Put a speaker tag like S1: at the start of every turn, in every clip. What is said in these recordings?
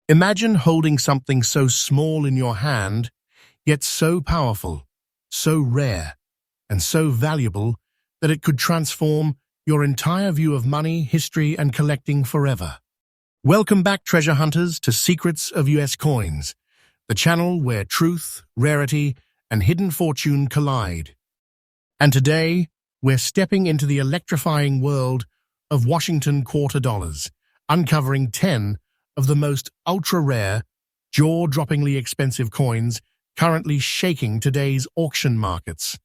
S1: Imagine holding something so small in your hand, yet so powerful, so rare, and so valuable that it could transform your entire view of money, history, and collecting forever. Welcome back, treasure hunters, to Secrets of US Coins, the channel where truth, rarity, and hidden fortune collide. And today, we're stepping into the electrifying world of Washington quarter dollars, uncovering 10 of the most ultra-rare, jaw-droppingly expensive coins currently shaking today's auction markets.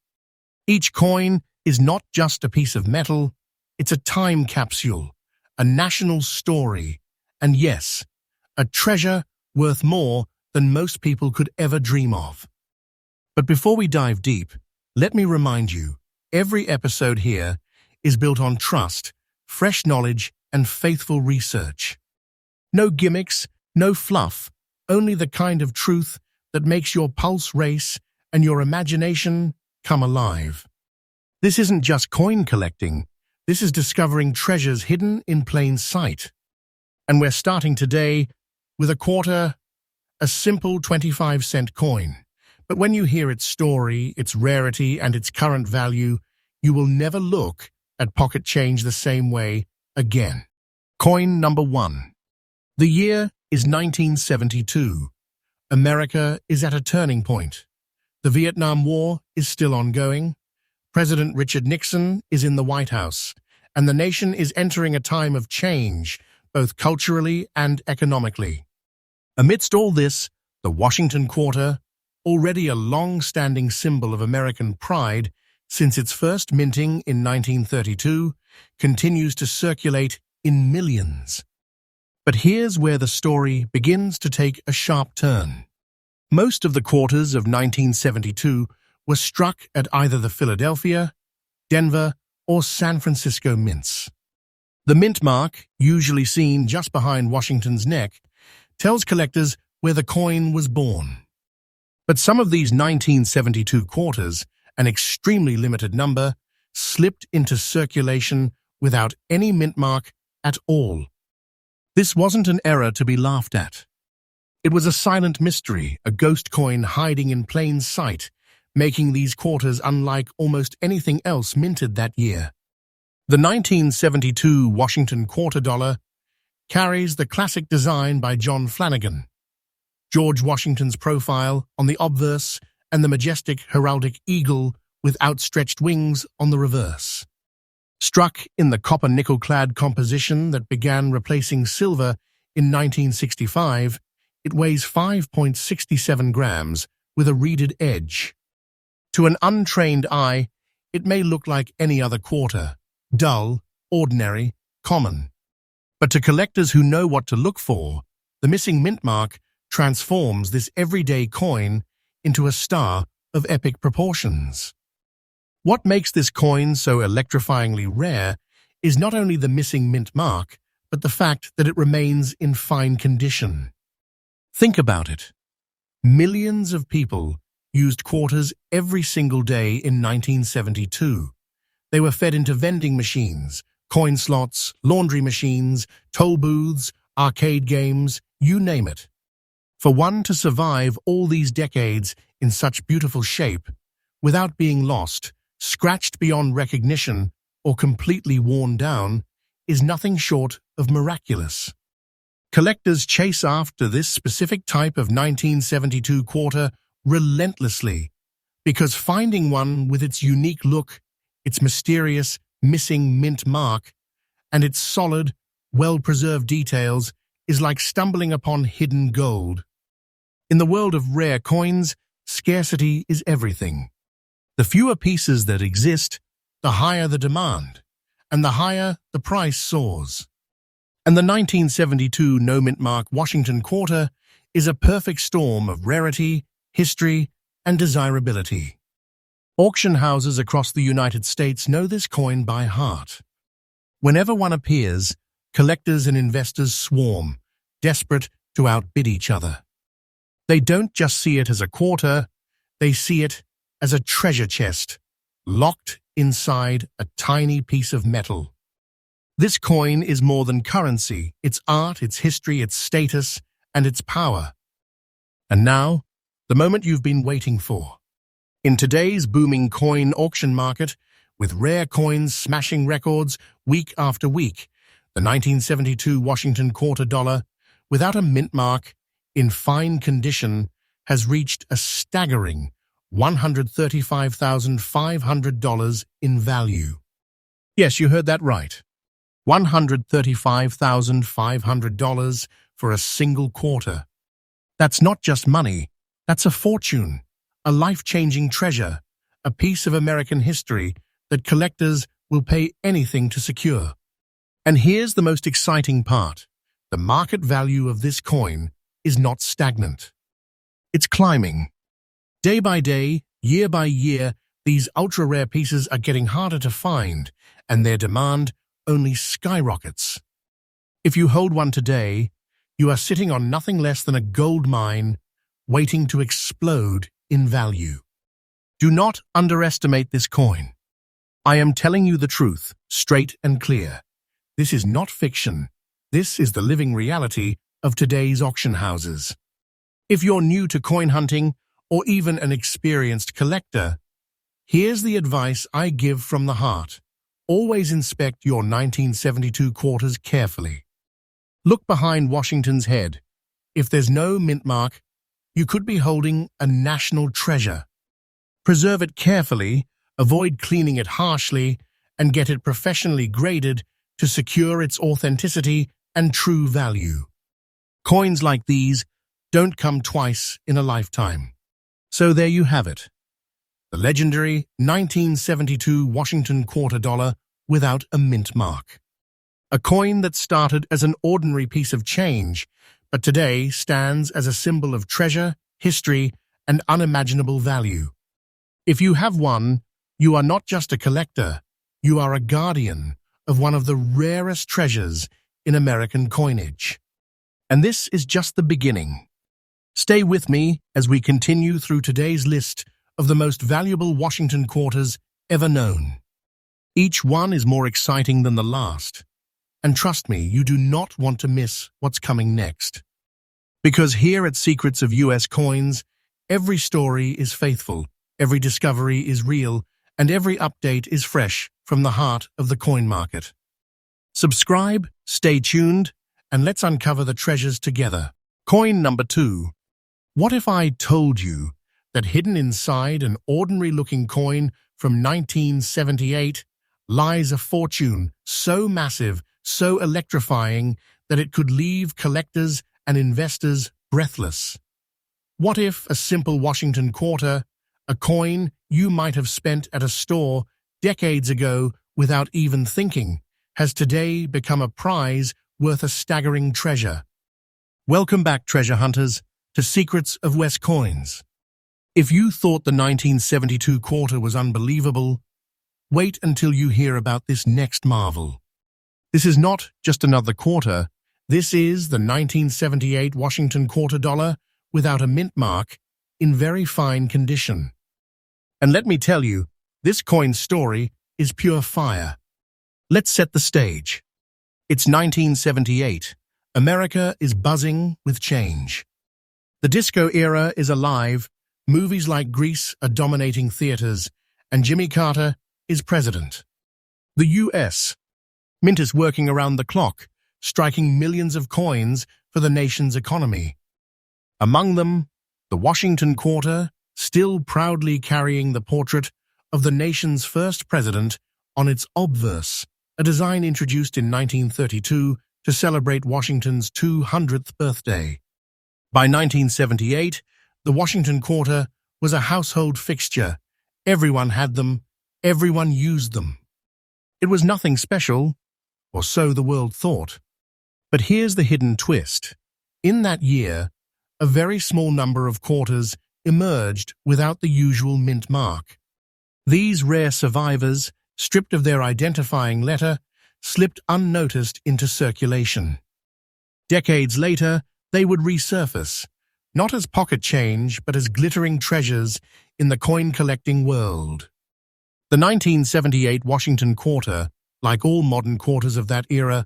S1: Each coin is not just a piece of metal, it's a time capsule, a national story, and yes, a treasure worth more than most people could ever dream of. But before we dive deep, let me remind you, every episode here is built on trust, fresh knowledge, and faithful research. No gimmicks, no fluff, only the kind of truth that makes your pulse race and your imagination come alive. This isn't just coin collecting, this is discovering treasures hidden in plain sight. And we're starting today with a quarter, a simple 25-cent coin. But when you hear its story, its rarity, and its current value, you will never look at pocket change the same way again. Coin number 1. The year is 1972. America is at a turning point. The Vietnam War is still ongoing. President Richard Nixon is in the White House, and the nation is entering a time of change, both culturally and economically. Amidst all this, the Washington Quarter, already a long-standing symbol of American pride since its first minting in 1932, continues to circulate in millions. But here's where the story begins to take a sharp turn. Most of the quarters of 1972 were struck at either the Philadelphia, Denver, or San Francisco mints. The mint mark, usually seen just behind Washington's neck, tells collectors where the coin was born. But some of these 1972 quarters, an extremely limited number, slipped into circulation without any mint mark at all. This wasn't an error to be laughed at. It was a silent mystery, a ghost coin hiding in plain sight, making these quarters unlike almost anything else minted that year. The 1972 Washington quarter dollar carries the classic design by John Flanagan, George Washington's profile on the obverse and the majestic heraldic eagle with outstretched wings on the reverse. Struck in the copper nickel-clad composition that began replacing silver in 1965, it weighs 5.67 grams with a reeded edge. To an untrained eye, it may look like any other quarter, dull, ordinary, common. But to collectors who know what to look for, the missing mint mark transforms this everyday coin into a star of epic proportions. What makes this coin so electrifyingly rare is not only the missing mint mark, but the fact that it remains in fine condition. Think about it. Millions of people used quarters every single day in 1972. They were fed into vending machines, coin slots, laundry machines, toll booths, arcade games, you name it. For one to survive all these decades in such beautiful shape, without being lost, scratched beyond recognition, or completely worn down, is nothing short of miraculous. Collectors chase after this specific type of 1972 quarter relentlessly, because finding one with its unique look, its mysterious missing mint mark, and its solid, well-preserved details is like stumbling upon hidden gold. In the world of rare coins, scarcity is everything. The fewer pieces that exist, the higher the demand, and the higher the price soars. And the 1972 no-mint mark Washington quarter is a perfect storm of rarity, history, and desirability. Auction houses across the United States know this coin by heart. Whenever one appears, collectors and investors swarm, desperate to outbid each other. They don't just see it as a quarter, they see it as a treasure chest, locked inside a tiny piece of metal. This coin is more than currency, it's art, it's history, it's status, and its power. And now, the moment you've been waiting for. In today's booming coin auction market, with rare coins smashing records week after week, the 1972 Washington quarter dollar, without a mint mark, in fine condition, has reached a staggering $135,500 in value. Yes, you heard that right. $135,500 for a single quarter. That's not just money, that's a fortune, a life-changing treasure, a piece of American history that collectors will pay anything to secure. And here's the most exciting part. The market value of this coin is not stagnant. It's climbing. Day by day, year by year, these ultra-rare pieces are getting harder to find, and their demand only skyrockets. If you hold one today, you are sitting on nothing less than a gold mine waiting to explode in value. Do not underestimate this coin. I am telling you the truth, straight and clear. This is not fiction. This is the living reality of today's auction houses. If you're new to coin hunting or even an experienced collector, here's the advice I give from the heart. Always inspect your 1972 quarters carefully. Look behind Washington's head. If there's no mint mark, you could be holding a national treasure. Preserve it carefully, avoid cleaning it harshly, and get it professionally graded to secure its authenticity and true value. Coins like these don't come twice in a lifetime. So there you have it. The legendary 1972 Washington quarter dollar without a mint mark. A coin that started as an ordinary piece of change, but today stands as a symbol of treasure, history, and unimaginable value. If you have one, you are not just a collector, you are a guardian of one of the rarest treasures in American coinage. And this is just the beginning. Stay with me as we continue through today's list of the most valuable Washington quarters ever known. Each one is more exciting than the last. And trust me, you do not want to miss what's coming next. Because here at Secrets of US Coins, every story is faithful, every discovery is real, and every update is fresh from the heart of the coin market. Subscribe, stay tuned, and let's uncover the treasures together. Coin number 2. What if I told you that hidden inside an ordinary-looking coin from 1978 lies a fortune so massive, so electrifying, that it could leave collectors and investors breathless? What if a simple Washington quarter, a coin you might have spent at a store decades ago without even thinking, has today become a prize worth a staggering treasure? Welcome back, treasure hunters, to Secrets of US Coins. If you thought the 1972 quarter was unbelievable, wait until you hear about this next marvel. This is not just another quarter. This is the 1978 Washington quarter dollar without a mint mark, in very fine condition. And let me tell you, this coin's story is pure fire. Let's set the stage. It's 1978. America is buzzing with change. The disco era is alive, movies like Grease are dominating theaters, and Jimmy Carter is president. The U.S. Mint is working around the clock, striking millions of coins for the nation's economy. Among them, the Washington quarter, still proudly carrying the portrait of the nation's first president on its obverse, a design introduced in 1932 to celebrate Washington's 200th birthday. By 1978, the Washington quarter was a household fixture. Everyone had them, everyone used them. It was nothing special, or so the world thought. But here's the hidden twist. In that year, a very small number of quarters emerged without the usual mint mark. These rare survivors, stripped of their identifying letter, slipped unnoticed into circulation. Decades later, they would resurface, not as pocket change, but as glittering treasures in the coin-collecting world. The 1978 Washington quarter, like all modern quarters of that era,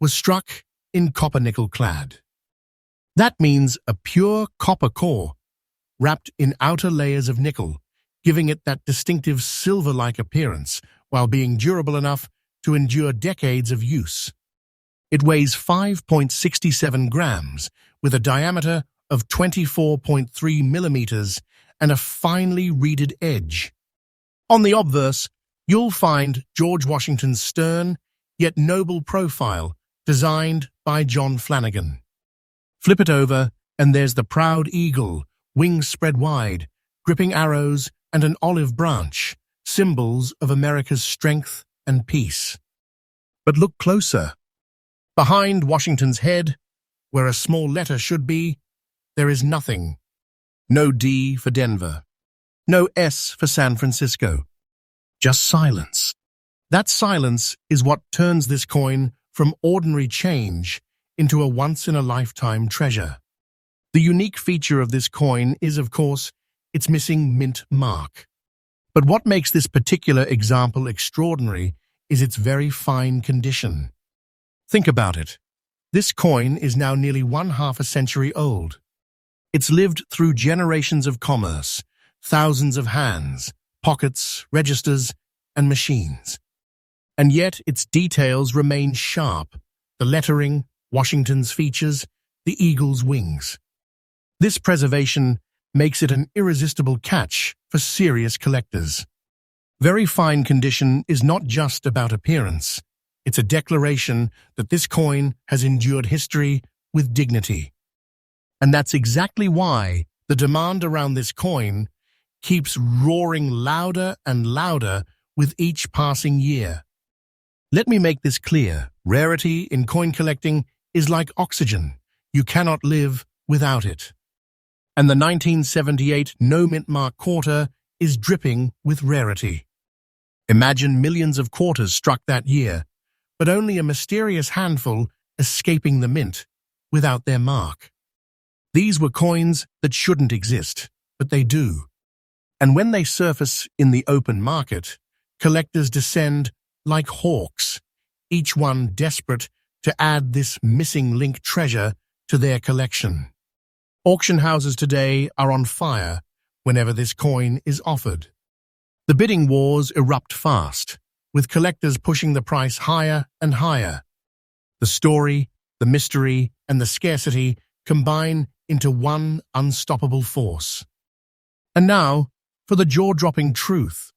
S1: was struck in copper-nickel clad. That means a pure copper core, wrapped in outer layers of nickel, giving it that distinctive silver-like appearance while being durable enough to endure decades of use. It weighs 5.67 grams with a diameter of 24.3 millimeters and a finely reeded edge. On the obverse, you'll find George Washington's stern yet noble profile designed by John Flanagan. Flip it over and there's the proud eagle, wings spread wide, gripping arrows and an olive branch, symbols of America's strength and peace. But look closer. Behind Washington's head, where a small letter should be, there is nothing. No D for Denver. No S for San Francisco. Just silence. That silence is what turns this coin from ordinary change into a once-in-a-lifetime treasure. The unique feature of this coin is, of course, its missing mint mark. But what makes this particular example extraordinary is its very fine condition. Think about it. This coin is now nearly 1/2 a century old. It's lived through generations of commerce, thousands of hands, pockets, registers, and machines. And yet its details remain sharp: the lettering, Washington's features, the eagle's wings. This preservation makes it an irresistible catch for serious collectors. Very fine condition is not just about appearance. It's a declaration that this coin has endured history with dignity. And that's exactly why the demand around this coin keeps roaring louder and louder with each passing year. Let me make this clear. Rarity in coin collecting is like oxygen. You cannot live without it. And the 1978 no mint mark quarter is dripping with rarity. Imagine millions of quarters struck that year, but only a mysterious handful escaping the mint without their mark. These were coins that shouldn't exist, but they do. And when they surface in the open market, collectors descend like hawks, each one desperate to add this missing link treasure to their collection. Auction houses today are on fire whenever this coin is offered. The bidding wars erupt fast, with collectors pushing the price higher and higher. The story, the mystery, and the scarcity combine into one unstoppable force. And now, for the jaw-dropping truth.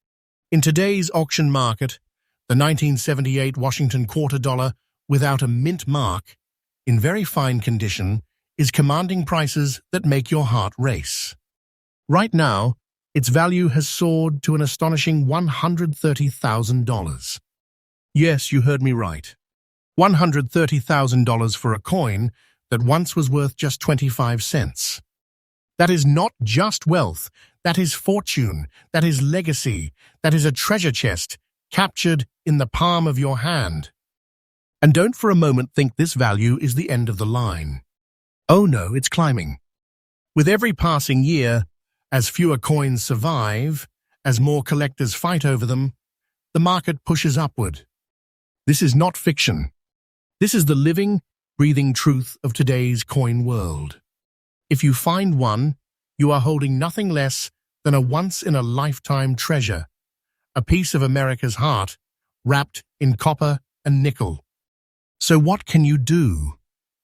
S1: In today's auction market, the 1978 Washington quarter dollar without a mint mark, in very fine condition, is commanding prices that make your heart race. Right now, its value has soared to an astonishing $130,000. Yes, you heard me right. $130,000 for a coin that once was worth just 25 cents. That is not just wealth, that is fortune, that is legacy, that is a treasure chest captured in the palm of your hand. And don't for a moment think this value is the end of the line. Oh no, it's climbing. With every passing year, as fewer coins survive, as more collectors fight over them, the market pushes upward. This is not fiction. This is the living, breathing truth of today's coin world. If you find one, you are holding nothing less than a once-in-a-lifetime treasure, a piece of America's heart wrapped in copper and nickel. So what can you do?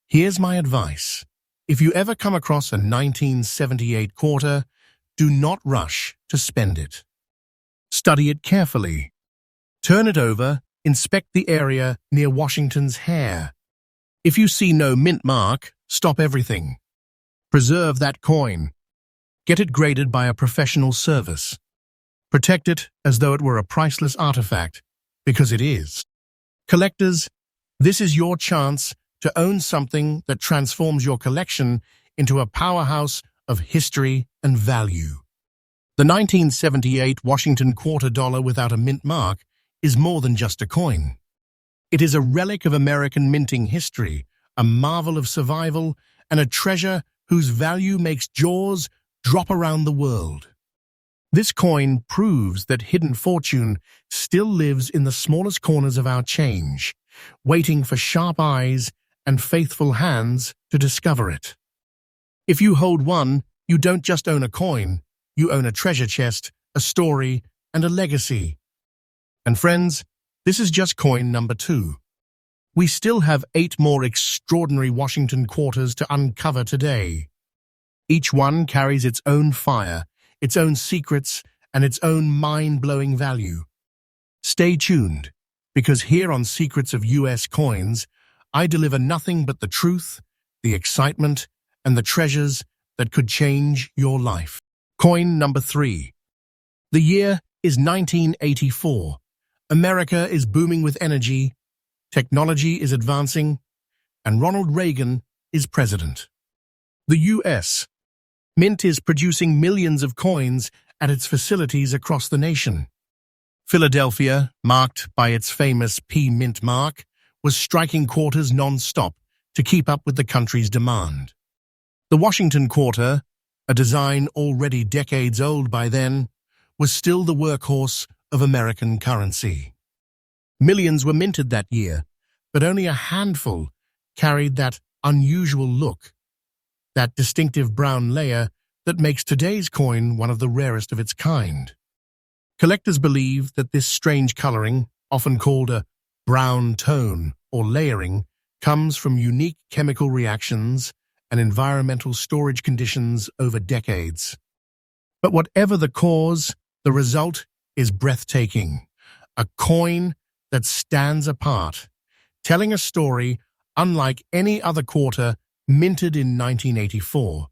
S1: Here's my advice. If you ever come across a 1978 quarter, do not rush to spend it. Study it carefully. Turn it over, inspect the area near Washington's hair. If you see no mint mark, stop everything. Preserve that coin. Get it graded by a professional service. Protect it as though it were a priceless artifact, because it is. Collectors, this is your chance to own something that transforms your collection into a powerhouse of history and value. The 1978 Washington quarter dollar without a mint mark is more than just a coin. It is a relic of American minting history, a marvel of survival, and a treasure whose value makes jaws drop around the world. This coin proves that hidden fortune still lives in the smallest corners of our change, waiting for sharp eyes and faithful hands to discover it. If you hold one, you don't just own a coin, you own a treasure chest, a story, and a legacy. And friends, this is just coin number 2. We still have 8 more extraordinary Washington quarters to uncover today. Each one carries its own fire, its own secrets, and its own mind-blowing value. Stay tuned, because here on Secrets of US Coins, I deliver nothing but the truth, the excitement, and the treasures that could change your life. Coin number 3. The year is 1984. America is booming with energy, technology is advancing, and Ronald Reagan is president. The US Mint is producing millions of coins at its facilities across the nation. Philadelphia, marked by its famous P Mint mark, was striking quarters non-stop to keep up with the country's demand. The Washington quarter, a design already decades old by then, was still the workhorse of American currency. Millions were minted that year, but only a handful carried that unusual look, that distinctive brown layer that makes today's coin one of the rarest of its kind. Collectors believe that this strange coloring, often called a brown tone or layering, comes from unique chemical reactions and environmental storage conditions over decades. But whatever the cause, the result is breathtaking. A coin that stands apart, telling a story unlike any other quarter minted in 1984.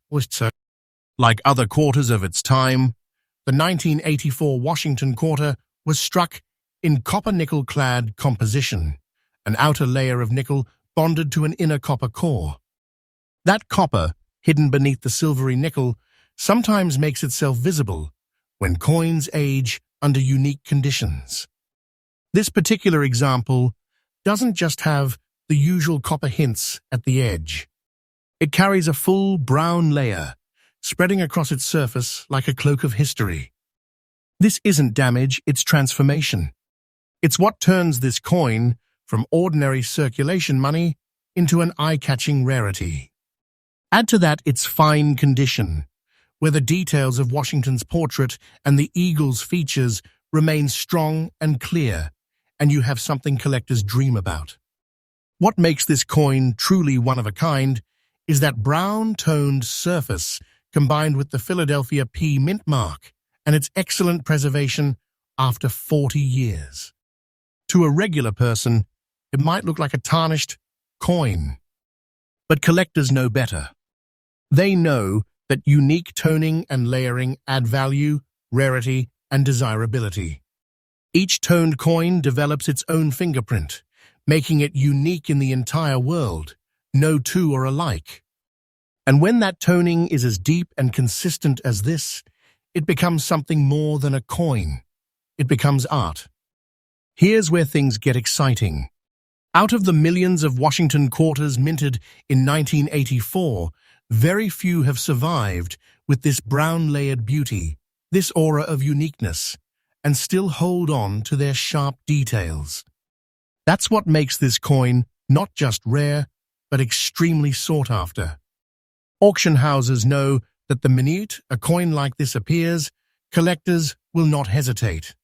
S1: Like other quarters of its time, the 1984 Washington quarter was struck in copper-nickel-clad composition, an outer layer of nickel bonded to an inner copper core. That copper, hidden beneath the silvery nickel, sometimes makes itself visible when coins age under unique conditions. This particular example doesn't just have the usual copper hints at the edge. It carries a full brown layer, spreading across its surface like a cloak of history. This isn't damage, it's transformation. It's what turns this coin from ordinary circulation money into an eye-catching rarity. Add to that its fine condition, where the details of Washington's portrait and the eagle's features remain strong and clear, and you have something collectors dream about. What makes this coin truly one of a kind is that brown-toned surface combined with the Philadelphia P Mint mark and its excellent preservation after 40 years. To a regular person, it might look like a tarnished coin. But collectors know better. They know that unique toning and layering add value, rarity, and desirability. Each toned coin develops its own fingerprint, making it unique in the entire world. No two are alike. And when that toning is as deep and consistent as this, it becomes something more than a coin. It becomes art. Here's where things get exciting. Out of the millions of Washington quarters minted in 1984, very few have survived with this brown-layered beauty, this aura of uniqueness, and still hold on to their sharp details. That's what makes this coin not just rare, but extremely sought after. Auction houses know that the minute a coin like this appears, collectors will not hesitate.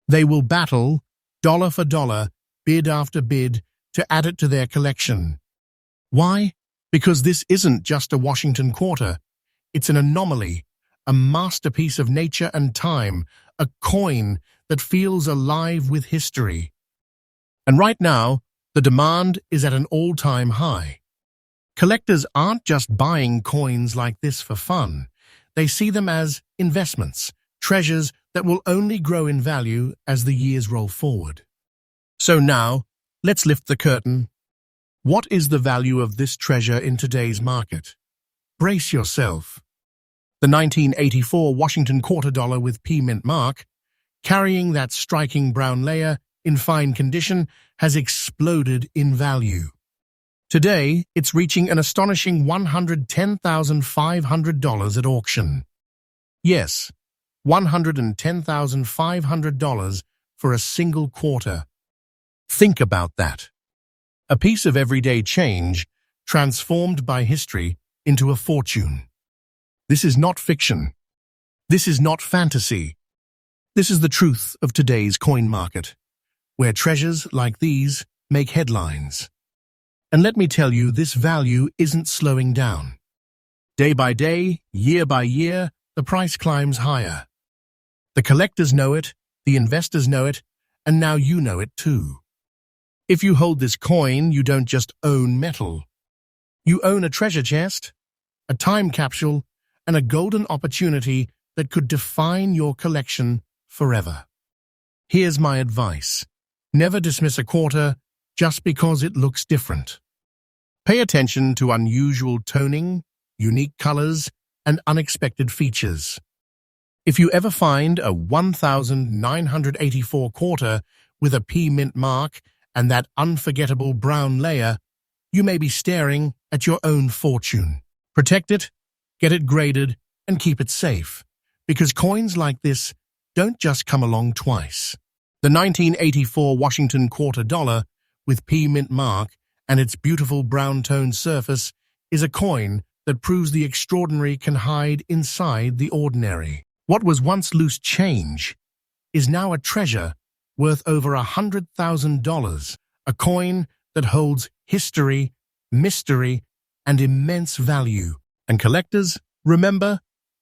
S1: They will battle, dollar for dollar, bid after bid, to add it to their collection. Why? Because this isn't just a Washington quarter. It's an anomaly, a masterpiece of nature and time, a coin that feels alive with history. And right now, the demand is at an all-time high. Collectors aren't just buying coins like this for fun. They see them as investments, treasures that will only grow in value as the years roll forward. So now, let's lift the curtain. What is the value of this treasure in today's market? Brace yourself. The 1984 Washington quarter dollar with P Mint mark, carrying that striking brown layer in fine condition, has exploded in value. Today, it's reaching an astonishing $110,500 at auction. Yes, $110,500 for a single quarter. Think about that. A piece of everyday change, transformed by history, into a fortune. This is not fiction. This is not fantasy. This is the truth of today's coin market, where treasures like these make headlines. And let me tell you, this value isn't slowing down. Day by day, year by year, the price climbs higher. The collectors know it, the investors know it, and now you know it too. If you hold this coin, you don't just own metal. You own a treasure chest, a time capsule, and a golden opportunity that could define your collection forever. Here's my advice. Never dismiss a quarter just because it looks different. Pay attention to unusual toning, unique colors, and unexpected features. If you ever find a 1984 quarter with a P mint mark and that unforgettable brown layer, you may be staring at your own fortune. Protect it, get it graded, and keep it safe, because coins like this don't just come along twice. The 1984 Washington quarter dollar with P mint mark and its beautiful brown-toned surface is a coin that proves the extraordinary can hide inside the ordinary. What was once loose change is now a treasure worth over $100,000, a coin that holds history, mystery, and immense value. And collectors, remember,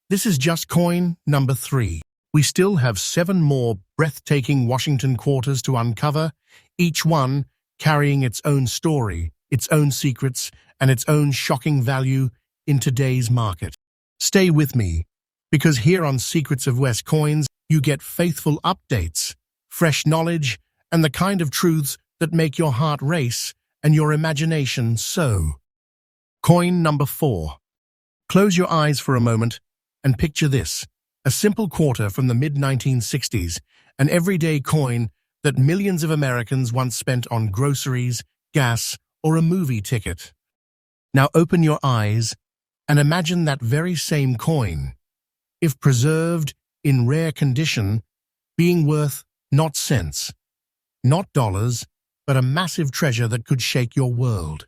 S1: this is just coin number 3. We still have 7 more breathtaking Washington quarters to uncover, each one carrying its own story, its own secrets, and its own shocking value in today's market. Stay with me, because here on Secrets of West Coins, you get faithful updates, fresh knowledge, and the kind of truths that make your heart race and your imagination soar. Coin number 4. Close your eyes for a moment and picture this, a simple quarter from the mid-1960s, an everyday coin that millions of Americans once spent on groceries, gas, or a movie ticket. Now open your eyes and imagine that very same coin, if preserved in rare condition, being worth not cents, not dollars, but a massive treasure that could shake your world.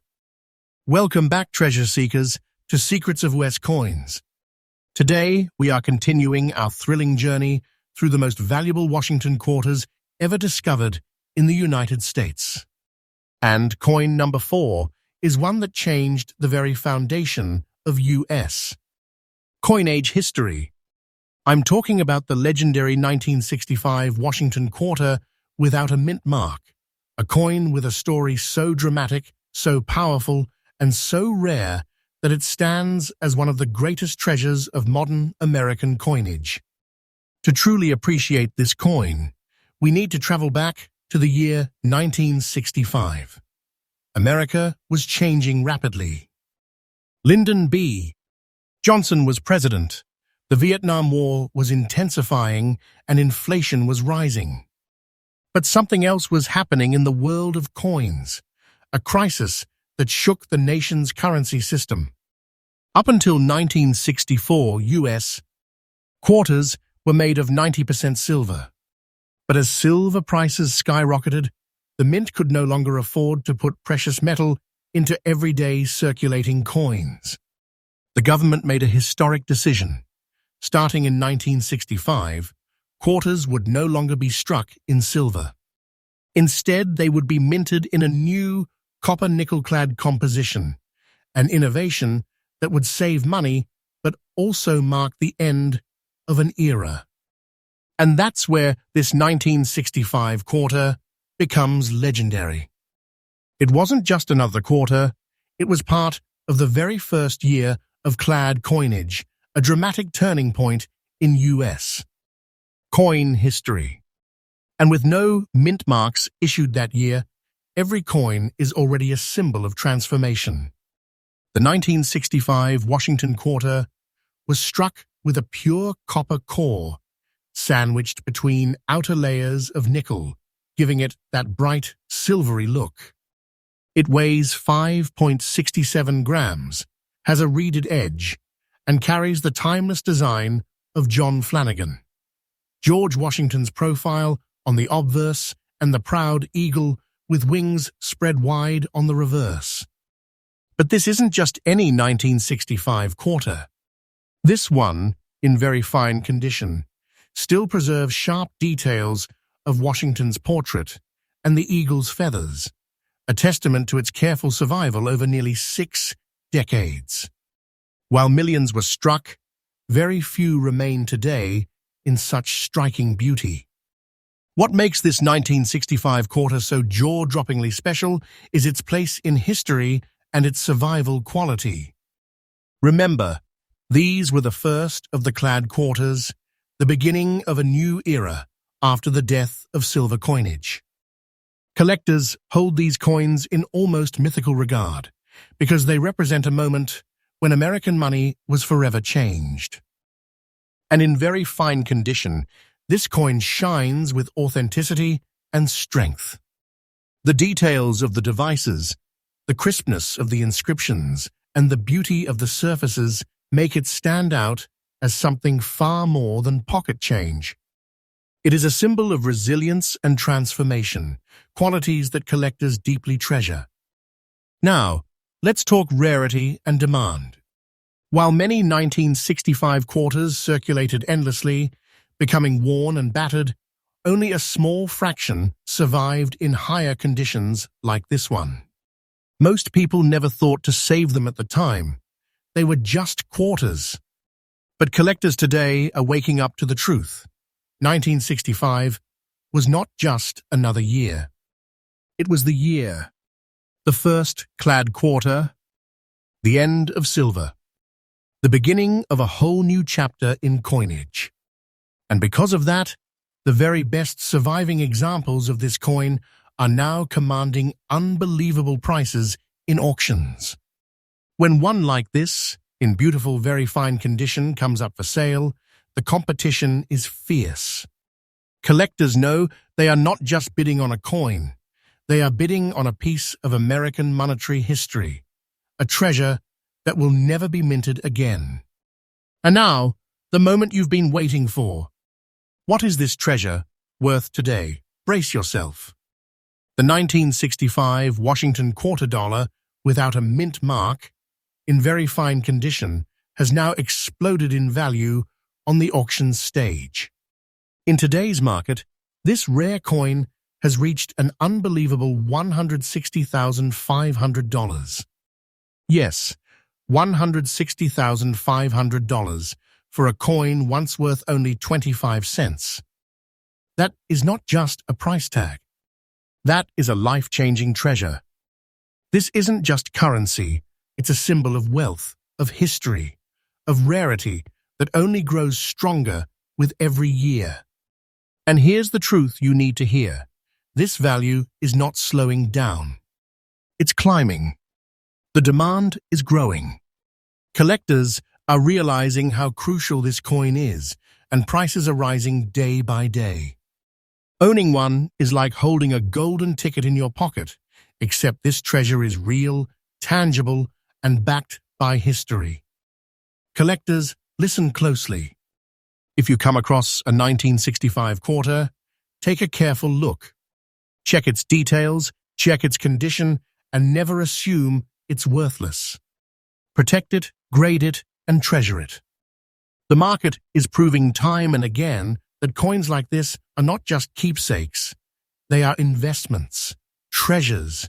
S1: Welcome back, treasure seekers, to Secrets of West Coins. Today, we are continuing our thrilling journey through the most valuable Washington quarters ever discovered in the United States. And coin number 4 is one that changed the very foundation of U.S. coinage history. I'm talking about the legendary 1965 Washington quarter without a mint mark, a coin with a story so dramatic, so powerful, and so rare that it stands as one of the greatest treasures of modern American coinage. To truly appreciate this coin, we need to travel back to the year 1965. America was changing rapidly. Lyndon B. Johnson was president. The Vietnam War was intensifying and inflation was rising. But something else was happening in the world of coins, a crisis that shook the nation's currency system. Up until 1964, U.S. quarters were made of 90% silver. But as silver prices skyrocketed, the mint could no longer afford to put precious metal into everyday circulating coins. The government made a historic decision. Starting in 1965, quarters would no longer be struck in silver. Instead, they would be minted in a new copper-nickel-clad composition, an innovation that would save money but also mark the end of an era. And that's where this 1965 quarter becomes legendary. It wasn't just another quarter, it was part of the very first year of clad coinage, a dramatic turning point in U.S. coin history. And with no mint marks issued that year, every coin is already a symbol of transformation. The 1965 Washington quarter was struck with a pure copper core, sandwiched between outer layers of nickel, giving it that bright, silvery look. It weighs 5.67 grams, has a reeded edge, and carries the timeless design of John Flanagan, George Washington's profile on the obverse and the proud eagle with wings spread wide on the reverse. But this isn't just any 1965 quarter. This one, in very fine condition, still preserves sharp details of Washington's portrait and the eagle's feathers, a testament to its careful survival over nearly 6 decades. While millions were struck, very few remain today in such striking beauty. What makes this 1965 quarter so jaw-droppingly special is its place in history and its survival quality. Remember, these were the first of the clad quarters, the beginning of a new era after the death of silver coinage. Collectors hold these coins in almost mythical regard because they represent a moment when American money was forever changed. And in very fine condition, this coin shines with authenticity and strength. The details of the devices, the crispness of the inscriptions, and the beauty of the surfaces make it stand out as something far more than pocket change. It is a symbol of resilience and transformation, qualities that collectors deeply treasure. Now, let's talk rarity and demand. While many 1965 quarters circulated endlessly, becoming worn and battered, only a small fraction survived in higher conditions like this one. Most people never thought to save them at the time. They were just quarters. But collectors today are waking up to the truth. 1965 was not just another year. It was the year, the first clad quarter, the end of silver, the beginning of a whole new chapter in coinage. And because of that, the very best surviving examples of this coin are now commanding unbelievable prices in auctions. When one like this, in beautiful, very fine condition, comes up for sale, the competition is fierce. Collectors know they are not just bidding on a coin, they are bidding on a piece of American monetary history, a treasure that will never be minted again. And now, the moment you've been waiting for. What is this treasure worth today? Brace yourself. The 1965 Washington quarter dollar, without a mint mark, in very fine condition, has now exploded in value on the auction stage. In today's market, this rare coin has reached an unbelievable $160,500. Yes, $160,500 for a coin once worth only 25 cents. That is not just a price tag. That is a life-changing treasure. This isn't just currency, it's a symbol of wealth, of history, of rarity that only grows stronger with every year. And here's the truth you need to hear. This value is not slowing down. It's climbing. The demand is growing. Collectors are realizing how crucial this coin is, and prices are rising day by day. Owning one is like holding a golden ticket in your pocket, except this treasure is real, tangible, and backed by history. Collectors, listen closely. If you come across a 1965 quarter, take a careful look. Check its details, check its condition, and never assume it's worthless. Protect it, grade it, and treasure it. The market is proving time and again that coins like this are not just keepsakes. They are investments, treasures,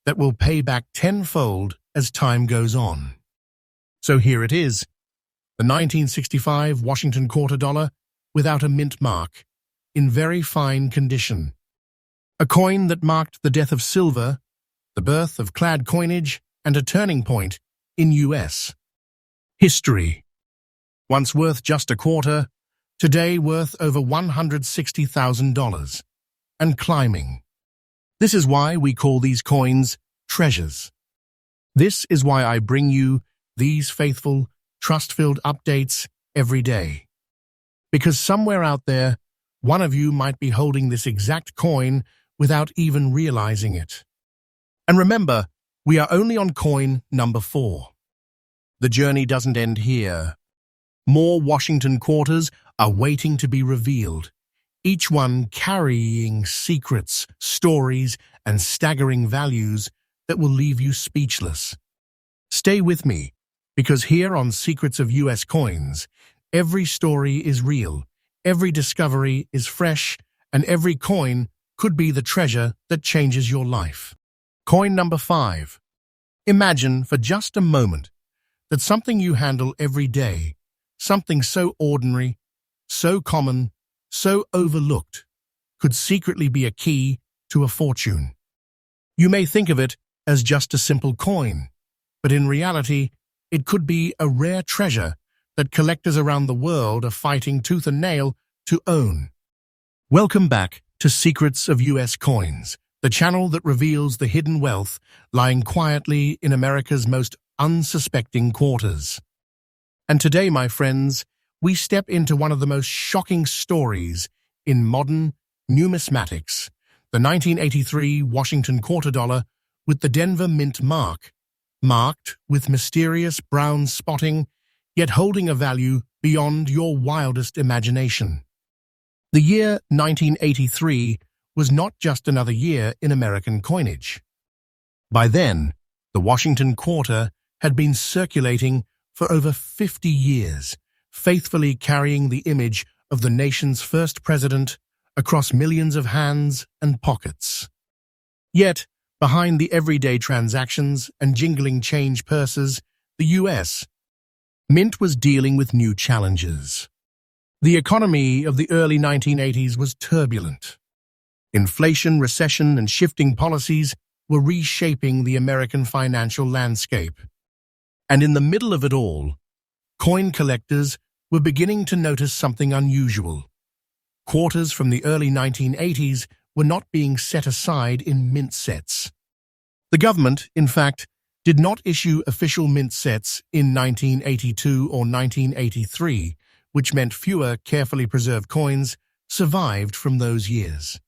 S1: that will pay back tenfold as time goes on. So here it is, the 1965 Washington quarter dollar without a mint mark, in very fine condition. A coin that marked the death of silver, the birth of clad coinage, and a turning point in U.S. history. Once worth just a quarter, today worth over $160,000, and climbing. This is why we call these coins treasures. This is why I bring you these faithful, trust-filled updates every day. Because somewhere out there, one of you might be holding this exact coin without even realizing it. And remember, we are only on coin number 4. The journey doesn't end here. More Washington quarters are waiting to be revealed, each one carrying secrets, stories, and staggering values that will leave you speechless. Stay with me, because here on Secrets of US Coins, every story is real, every discovery is fresh, and every coin could be the treasure that changes your life. Coin number 5. Imagine for just a moment that something you handle every day, something so ordinary, so common, so overlooked, could secretly be a key to a fortune. You may think of it as just a simple coin, but in reality, it could be a rare treasure that collectors around the world are fighting tooth and nail to own. Welcome back to Secrets of US Coins, the channel that reveals the hidden wealth lying quietly in America's most unsuspecting quarters. And today, my friends, we step into one of the most shocking stories in modern numismatics, the 1983 Washington quarter dollar with the Denver Mint mark, marked with mysterious brown spotting, yet holding a value beyond your wildest imagination. The year 1983 was not just another year in American coinage. By then, the Washington quarter had been circulating for over 50 years, faithfully carrying the image of the nation's first president across millions of hands and pockets. Yet, behind the everyday transactions and jingling change purses, the U.S. Mint was dealing with new challenges. The economy of the early 1980s was turbulent. Inflation, recession, and shifting policies were reshaping the American financial landscape. And in the middle of it all, coin collectors were beginning to notice something unusual. Quarters from the early 1980s were not being set aside in mint sets. The government, in fact, did not issue official mint sets in 1982 or 1983, which meant fewer carefully preserved coins survived from those years.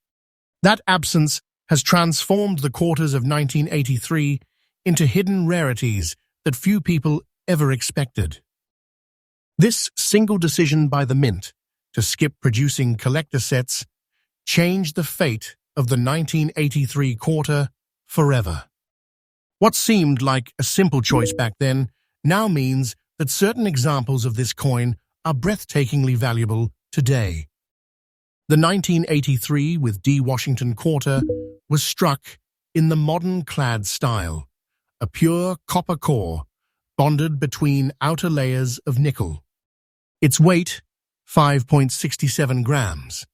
S1: That absence has transformed the quarters of 1983 into hidden rarities that few people ever expected. This single decision by the Mint to skip producing collector sets changed the fate of the 1983 quarter forever. What seemed like a simple choice back then now means that certain examples of this coin are breathtakingly valuable today. The 1983 with D Washington quarter was struck in the modern clad style, a pure copper core bonded between outer layers of nickel. Its weight, 5.67 grams.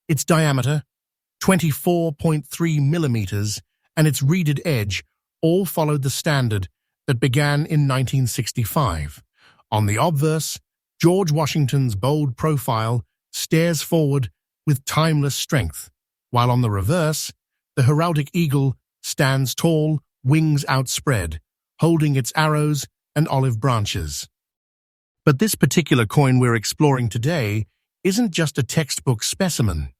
S1: Its diameter, 24.3 millimeters, and its reeded edge all followed the standard that began in 1965. On the obverse, George Washington's bold profile stares forward with timeless strength, while on the reverse, the heraldic eagle stands tall, wings outspread, holding its arrows and olive branches. But this particular coin we're exploring today isn't just a textbook specimen.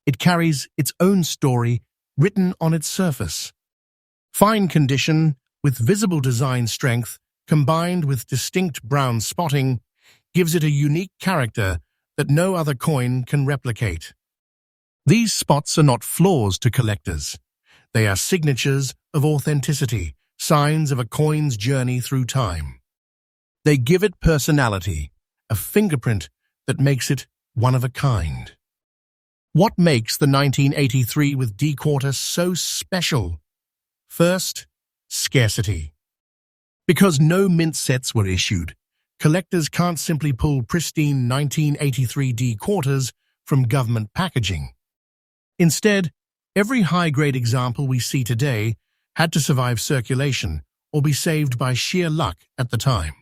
S1: It carries its own story written on its surface. Fine condition with visible design strength combined with distinct brown spotting gives it a unique character that no other coin can replicate. These spots are not flaws to collectors. They are signatures of authenticity, signs of a coin's journey through time. They give it personality, a fingerprint that makes it one of a kind. What makes the 1983 with D quarter so special? First, scarcity. Because no mint sets were issued, collectors can't simply pull pristine 1983 D quarters from government packaging. Instead, every high-grade example we see today had to survive circulation or be saved by sheer luck at the time.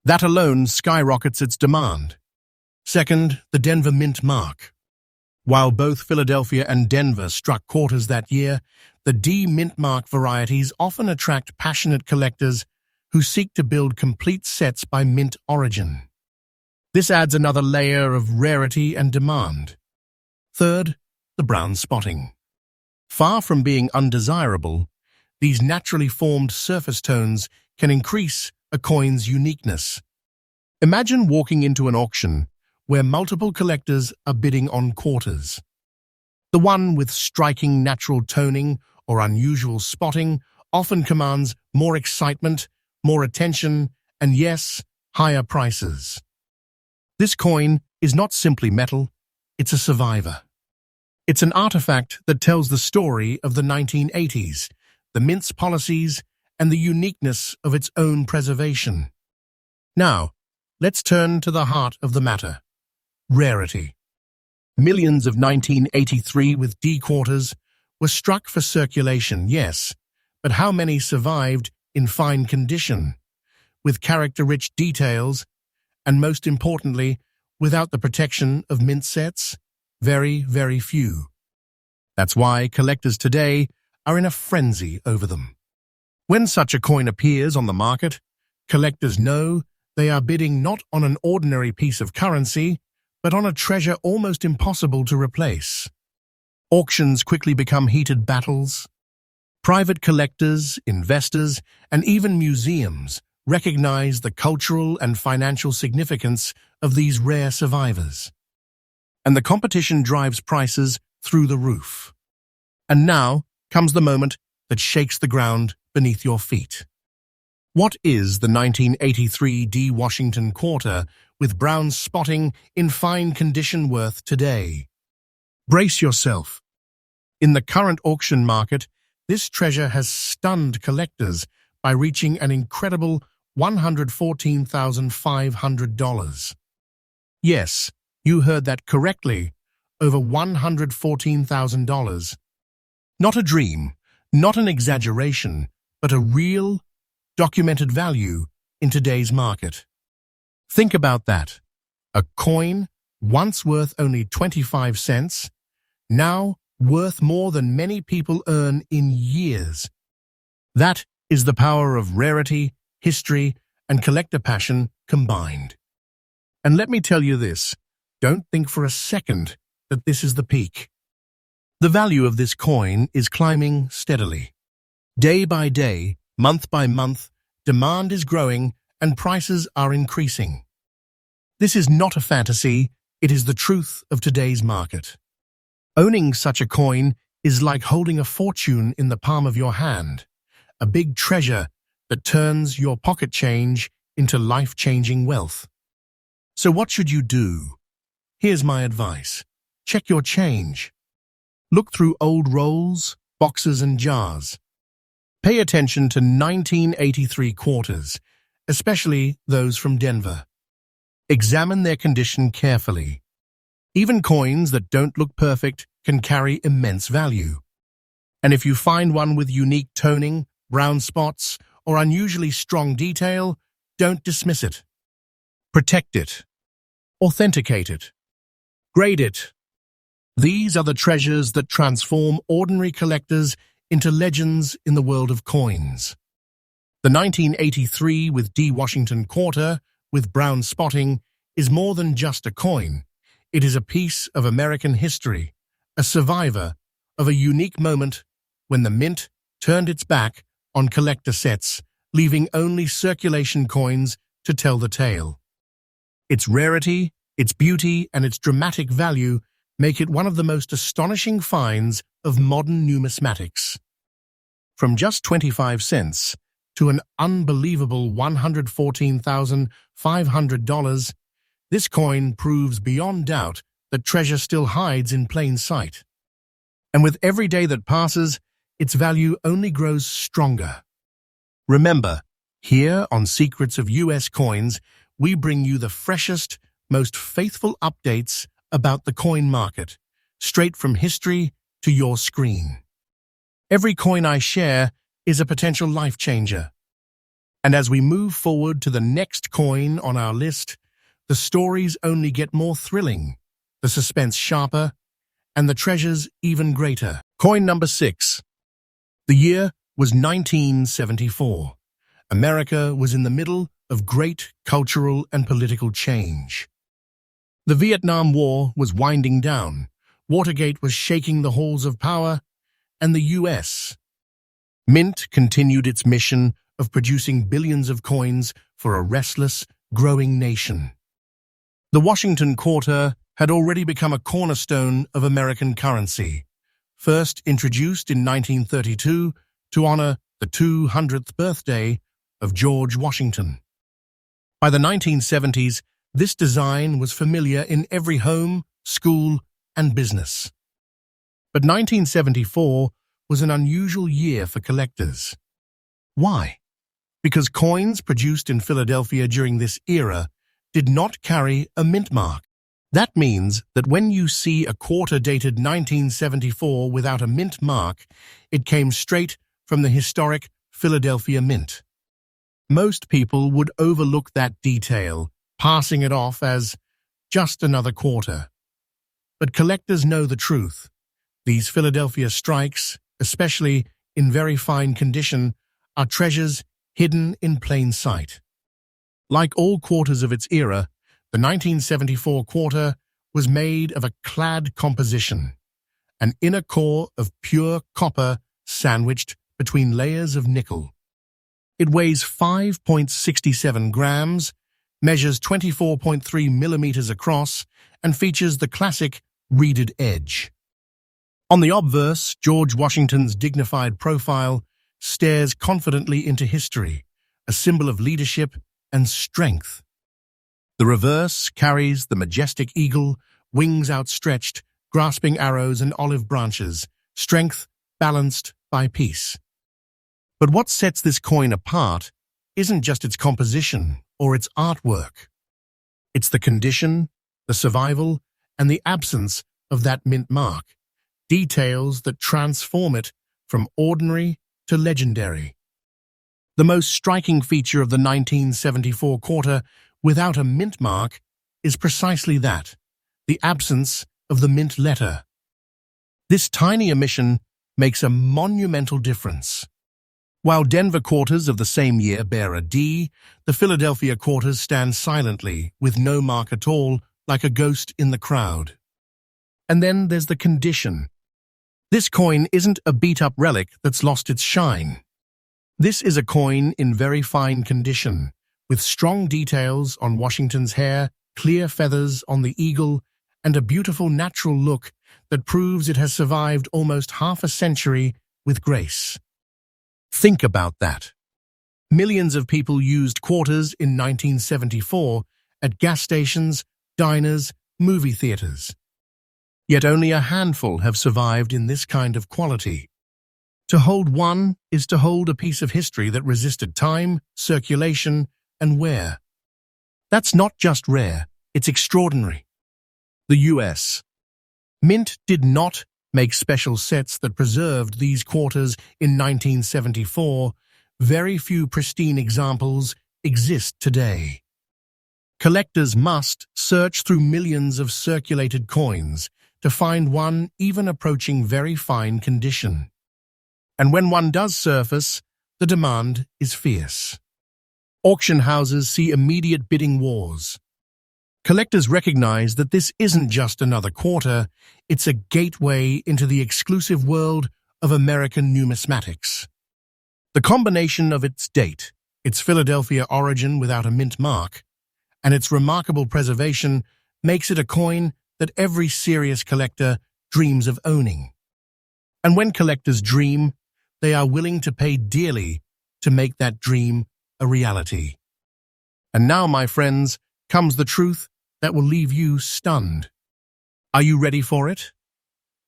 S1: That alone skyrockets its demand. Second, the Denver Mint mark. While both Philadelphia and Denver struck quarters that year, the D Mint mark varieties often attract passionate collectors who seek to build complete sets by mint origin. This adds another layer of rarity and demand. Third, the brown spotting. Far from being undesirable, these naturally formed surface tones can increase a coin's uniqueness. Imagine walking into an auction where multiple collectors are bidding on quarters. The one with striking natural toning or unusual spotting often commands more excitement more attention, and yes, higher prices. This coin is not simply metal, it's a survivor. It's an artifact that tells the story of the 1980s, the mint's policies, and the uniqueness of its own preservation. Now, let's turn to the heart of the matter: rarity. Millions of 1983 with D quarters were struck for circulation, yes, but how many survived in fine condition, with character-rich details, and most importantly, without the protection of mint sets? Very, very few. That's why collectors today are in a frenzy over them. When such a coin appears on the market, collectors know they are bidding not on an ordinary piece of currency, but on a treasure almost impossible to replace. Auctions quickly become heated battles. Private collectors, investors, and even museums recognize the cultural and financial significance of these rare survivors. And the competition drives prices through the roof. And now comes the moment that shakes the ground beneath your feet. What is the 1983 D Washington quarter with brown spotting in fine condition worth today? Brace yourself. In the current auction market, this treasure has stunned collectors by reaching an incredible $114,500. Yes, you heard that correctly, over $114,000. Not a dream, not an exaggeration, but a real, documented value in today's market. Think about that. A coin, once worth only 25 cents, now worth more than many people earn in years. That is the power of rarity, history, and collector passion combined. And let me tell you this, don't think for a second that this is the peak. The value of this coin is climbing steadily. Day by day, month by month, demand is growing and prices are increasing. This is not a fantasy, it is the truth of today's market. Owning such a coin is like holding a fortune in the palm of your hand, a big treasure that turns your pocket change into life-changing wealth. So what should you do? Here's my advice. Check your change. Look through old rolls, boxes, and jars. Pay attention to 1983 quarters, especially those from Denver. Examine their condition carefully. Even coins that don't look perfect can carry immense value. And if you find one with unique toning, brown spots, or unusually strong detail, don't dismiss it. Protect it. Authenticate it. Grade it. These are the treasures that transform ordinary collectors into legends in the world of coins. The 1983 with D Washington quarter with brown spotting is more than just a coin. It is a piece of American history, a survivor of a unique moment when the mint turned its back on collector sets, leaving only circulation coins to tell the tale. Its rarity, its beauty, and its dramatic value make it one of the most astonishing finds of modern numismatics. From just 25 cents to an unbelievable $114,500, this coin proves beyond doubt that treasure still hides in plain sight. And with every day that passes, its value only grows stronger. Remember, here on Secrets of US Coins, we bring you the freshest, most faithful updates about the coin market, straight from history to your screen. Every coin I share is a potential life changer. And as we move forward to the next coin on our list, the stories only get more thrilling, the suspense sharper, and the treasures even greater. Coin number 6. The year was 1974. America was in the middle of great cultural and political change. The Vietnam War was winding down, Watergate was shaking the halls of power, and the U.S. Mint continued its mission of producing billions of coins for a restless, growing nation. The Washington quarter had already become a cornerstone of American currency, first introduced in 1932 to honor the 200th birthday of George Washington. By the 1970s, this design was familiar in every home, school, and business. But 1974 was an unusual year for collectors. Why? Because coins produced in Philadelphia during this era did not carry a mint mark. That means that when you see a quarter dated 1974 without a mint mark, it came straight from the historic Philadelphia Mint. Most people would overlook that detail, passing it off as just another quarter. But collectors know the truth. These Philadelphia strikes, especially in very fine condition, are treasures hidden in plain sight. Like all quarters of its era, the 1974 quarter was made of a clad composition, an inner core of pure copper sandwiched between layers of nickel. It weighs 5.67 grams, measures 24.3 millimeters across, and features the classic reeded edge. On the obverse, George Washington's dignified profile stares confidently into history, a symbol of leadership and strength. The reverse carries the majestic eagle, wings outstretched, grasping arrows and olive branches, strength balanced by peace. But what sets this coin apart isn't just its composition or its artwork. It's the condition, the survival, and the absence of that mint mark, details that transform it from ordinary to legendary. The most striking feature of the 1974 quarter without a mint mark is precisely that, the absence of the mint letter. This tiny omission makes a monumental difference. While Denver quarters of the same year bear a D, the Philadelphia quarters stand silently, with no mark at all, like a ghost in the crowd. And then there's the condition. This coin isn't a beat-up relic that's lost its shine. This is a coin in very fine condition, with strong details on Washington's hair, clear feathers on the eagle, and a beautiful natural look that proves it has survived almost half a century with grace. Think about that. Millions of people used quarters in 1974 at gas stations, diners, movie theaters. Yet only a handful have survived in this kind of quality. To hold one is to hold a piece of history that resisted time, circulation, and wear. That's not just rare, it's extraordinary. The U.S. Mint did not make special sets that preserved these quarters in 1974. Very few pristine examples exist today. Collectors must search through millions of circulated coins to find one even approaching very fine condition. And when one does surface, the demand is fierce. Auction houses see immediate bidding wars. Collectors recognize that this isn't just another quarter, it's a gateway into the exclusive world of American numismatics. The combination of its date, its Philadelphia origin without a mint mark, and its remarkable preservation makes it a coin that every serious collector dreams of owning. And when collectors dream, they are willing to pay dearly to make that dream a reality. And now, my friends, comes the truth that will leave you stunned. Are you ready for it?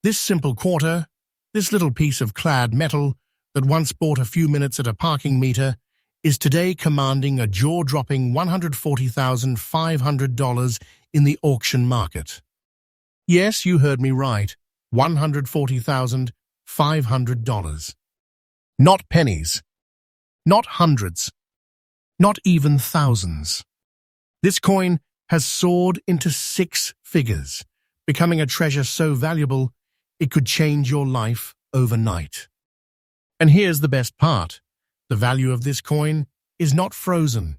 S1: This simple quarter, this little piece of clad metal that once bought a few minutes at a parking meter, is today commanding a jaw-dropping $140,500 in the auction market. Yes, you heard me right, $140,500. Not pennies, not hundreds, not even thousands. This coin has soared into 6 figures, becoming a treasure so valuable it could change your life overnight. And here's the best part. The value of this coin is not frozen.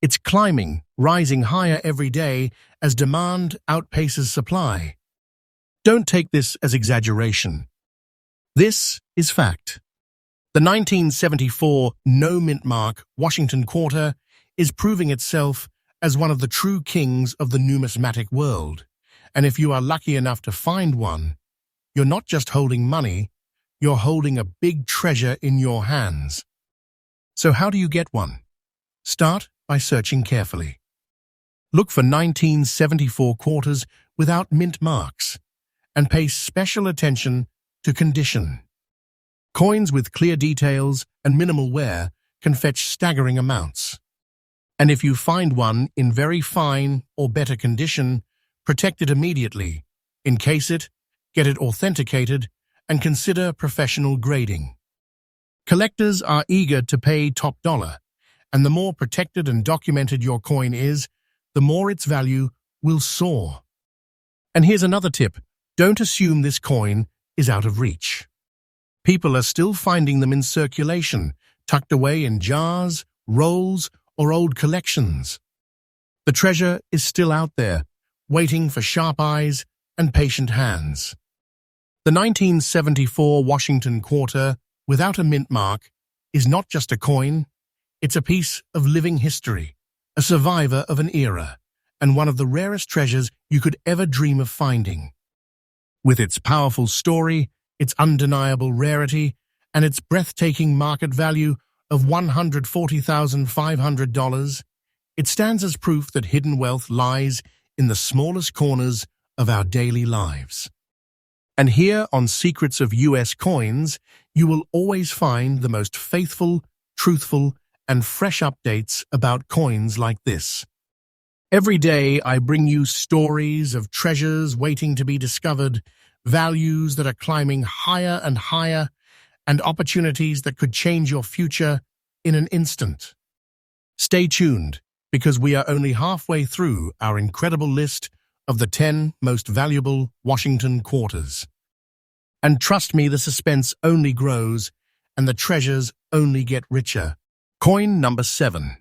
S1: It's climbing, rising higher every day as demand outpaces supply. Don't take this as exaggeration. This is fact. The 1974 no mint mark Washington quarter is proving itself as one of the true kings of the numismatic world. And if you are lucky enough to find one, you're not just holding money, you're holding a big treasure in your hands. So how do you get one? Start by searching carefully. Look for 1974 quarters without mint marks, and pay special attention to condition. Coins with clear details and minimal wear can fetch staggering amounts. And if you find one in very fine or better condition, protect it immediately, encase it, get it authenticated, and consider professional grading. Collectors are eager to pay top dollar, and the more protected and documented your coin is, the more its value will soar. And here's another tip: don't assume this coin is out of reach. People are still finding them in circulation, tucked away in jars, rolls, or old collections. The treasure is still out there, waiting for sharp eyes and patient hands. The 1974 Washington quarter, without a mint mark, is not just a coin, it's a piece of living history, a survivor of an era, and one of the rarest treasures you could ever dream of finding. With its powerful story, its undeniable rarity, and its breathtaking market value of $140,500, it stands as proof that hidden wealth lies in the smallest corners of our daily lives. And here on Secrets of US Coins, you will always find the most faithful, truthful, and fresh updates about coins like this. Every day I bring you stories of treasures waiting to be discovered, values that are climbing higher and higher, and opportunities that could change your future in an instant. Stay tuned, because we are only halfway through our incredible list of the 10 most valuable Washington quarters. And trust me, the suspense only grows, and the treasures only get richer. Coin number 7.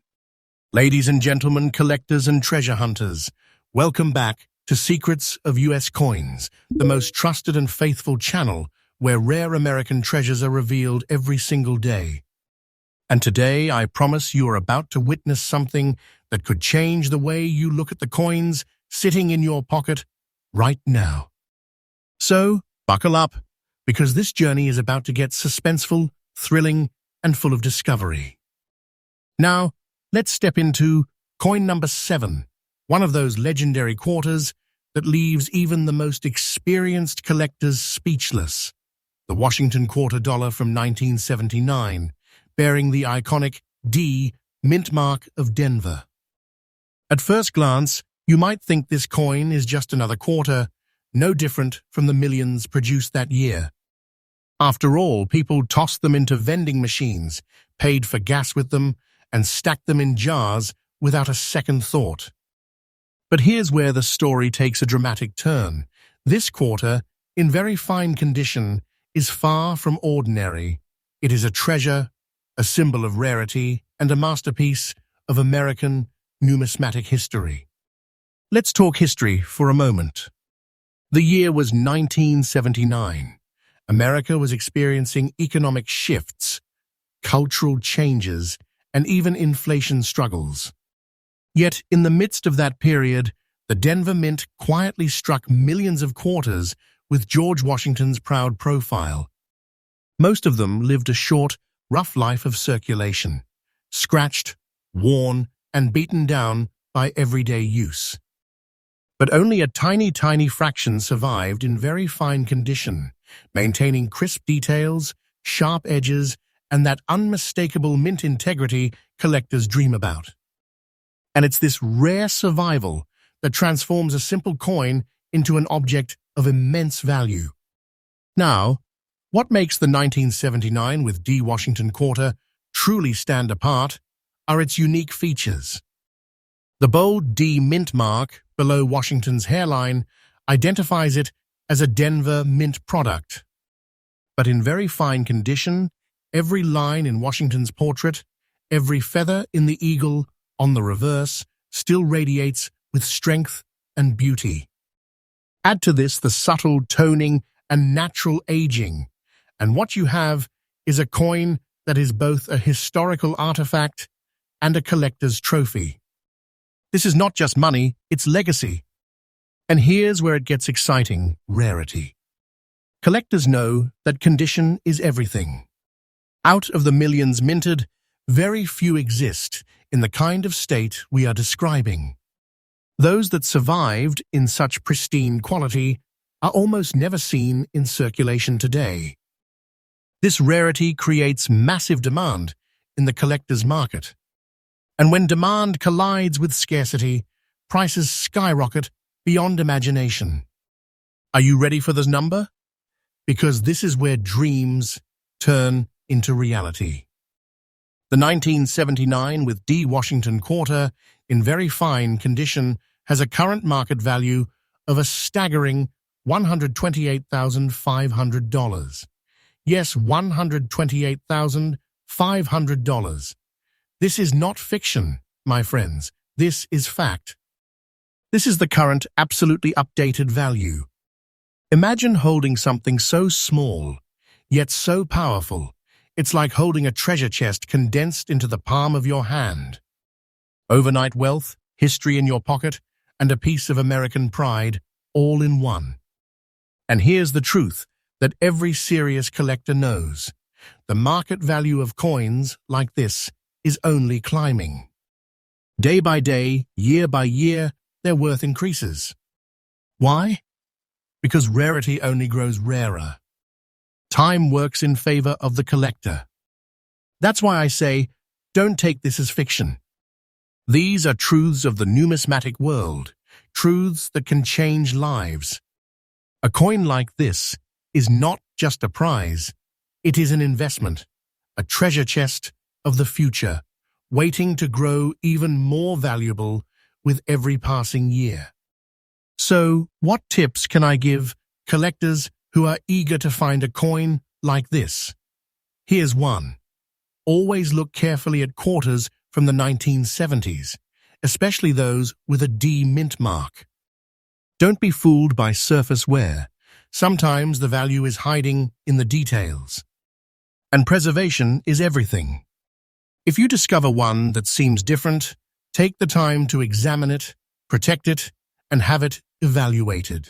S1: Ladies and gentlemen, collectors and treasure hunters, welcome back to Secrets of US Coins, the most trusted and faithful channel where rare American treasures are revealed every single day. And today, I promise you are about to witness something that could change the way you look at the coins sitting in your pocket right now. So, buckle up, because this journey is about to get suspenseful, thrilling, and full of discovery. Now, let's step into coin number 7, one of those legendary quarters that leaves even the most experienced collectors speechless. The Washington quarter dollar from 1979, bearing the iconic D mint mark of Denver. At first glance, you might think this coin is just another quarter, no different from the millions produced that year. After all, people tossed them into vending machines, paid for gas with them, and stacked them in jars without a second thought. But here's where the story takes a dramatic turn. This quarter, in very fine condition, is far from ordinary. It is a treasure, a symbol of rarity, and a masterpiece of American numismatic history. Let's talk history for a moment. The year was 1979. America was experiencing economic shifts, cultural changes, and even inflation struggles. Yet, in the midst of that period, the Denver Mint quietly struck millions of quarters with George Washington's proud profile. Most of them lived a short, rough life of circulation, scratched, worn, and beaten down by everyday use. But only a tiny fraction survived in very fine condition, maintaining crisp details, sharp edges, and that unmistakable mint integrity collectors dream about. And it's this rare survival that transforms a simple coin into an object of immense value. Now, what makes the 1979 with D Washington quarter truly stand apart are its unique features. The bold D mint mark below Washington's hairline identifies it as a Denver Mint product. But in very fine condition, every line in Washington's portrait, every feather in the eagle on the reverse, still radiates with strength and beauty. Add to this the subtle toning and natural aging, and what you have is a coin that is both a historical artifact and a collector's trophy. This is not just money, it's legacy. And here's where it gets exciting: rarity. Collectors know that condition is everything. Out of the millions minted, very few exist in the kind of state we are describing. Those that survived in such pristine quality are almost never seen in circulation today. This rarity creates massive demand in the collector's market. And when demand collides with scarcity, prices skyrocket beyond imagination. Are you ready for this number? Because this is where dreams turn into reality. The 1979 with D Washington quarter, in very fine condition, has a current market value of a staggering $128,500. Yes, $128,500. This is not fiction, my friends. This is fact. This is the current, absolutely updated value. Imagine holding something so small, yet so powerful. It's like holding a treasure chest condensed into the palm of your hand. Overnight wealth, history in your pocket, and a piece of American pride, all in one. And here's the truth that every serious collector knows. The market value of coins like this is only climbing. Day by day, year by year, their worth increases. Why? Because rarity only grows rarer. Time works in favor of the collector. That's why I say, don't take this as fiction. These are truths of the numismatic world, truths that can change lives. A coin like this is not just a prize, it is an investment, a treasure chest of the future, waiting to grow even more valuable with every passing year. So, what tips can I give collectors who are eager to find a coin like this? Here's one. Always look carefully at quarters from the 1970s, especially those with a D mint mark. Don't be fooled by surface wear. Sometimes the value is hiding in the details. And preservation is everything. If you discover one that seems different, take the time to examine it, protect it, and have it evaluated.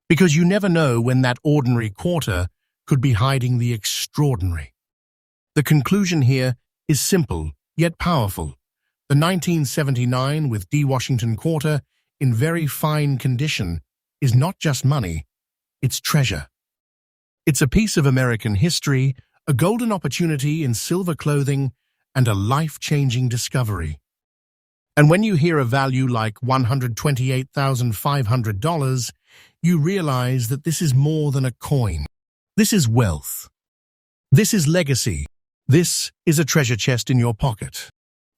S1: Because you never know when that ordinary quarter could be hiding the extraordinary. The conclusion here is simple, yet powerful. The 1979 with D Washington quarter, in very fine condition, is not just money, it's treasure. It's a piece of American history, a golden opportunity in silver clothing, and a life-changing discovery. And when you hear a value like $128,500, you realize that this is more than a coin. This is wealth. This is legacy. This is a treasure chest in your pocket.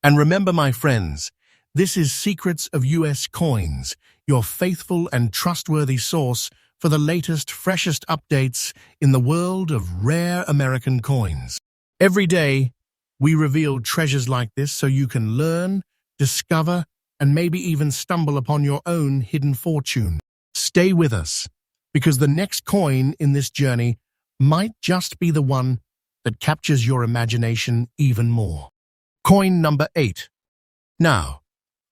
S1: And remember, my friends, this is Secrets of US Coins, your faithful and trustworthy source for the latest, freshest updates in the world of rare American coins. Every day, we reveal treasures like this so you can learn, discover, and maybe even stumble upon your own hidden fortune. Stay with us, because the next coin in this journey might just be the one that captures your imagination even more. Coin number 8. Now,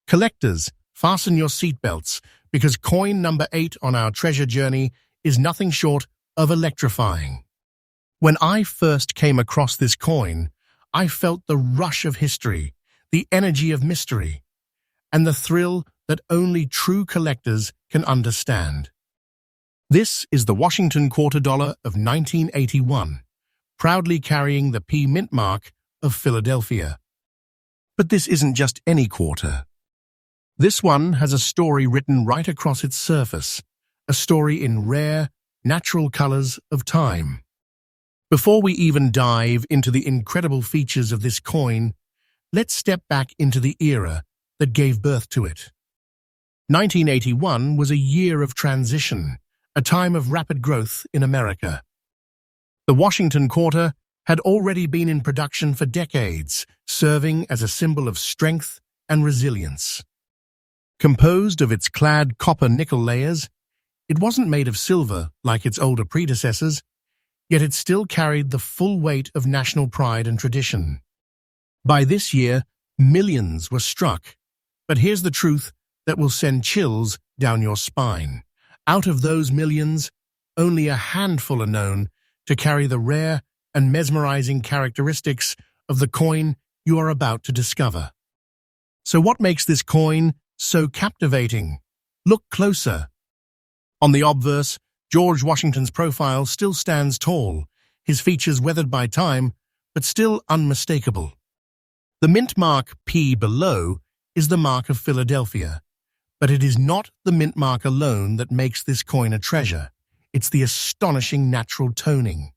S1: collectors, fasten your seatbelts, because coin number 8 on our treasure journey is nothing short of electrifying. When I first came across this coin, I felt the rush of history, the energy of mystery, and the thrill that only true collectors can understand. This is the Washington quarter dollar of 1981, proudly carrying the P mint mark of Philadelphia. But this isn't just any quarter. This one has a story written right across its surface, a story in rare, natural colors of time. Before we even dive into the incredible features of this coin, let's step back into the era that gave birth to it. 1981 was a year of transition, a time of rapid growth in America. The Washington quarter had already been in production for decades, serving as a symbol of strength and resilience. Composed of its clad copper-nickel layers, it wasn't made of silver like its older predecessors, yet it still carried the full weight of national pride and tradition. By this year, millions were struck. But here's the truth that will send chills down your spine. Out of those millions, only a handful are known to carry the rare and mesmerizing characteristics of the coin you are about to discover. So what makes this coin so captivating? Look closer. On the obverse, George Washington's profile still stands tall, his features weathered by time, but still unmistakable. The mint mark P below is the mark of Philadelphia, but it is not the mint mark alone that makes this coin a treasure. It's the astonishing natural toning.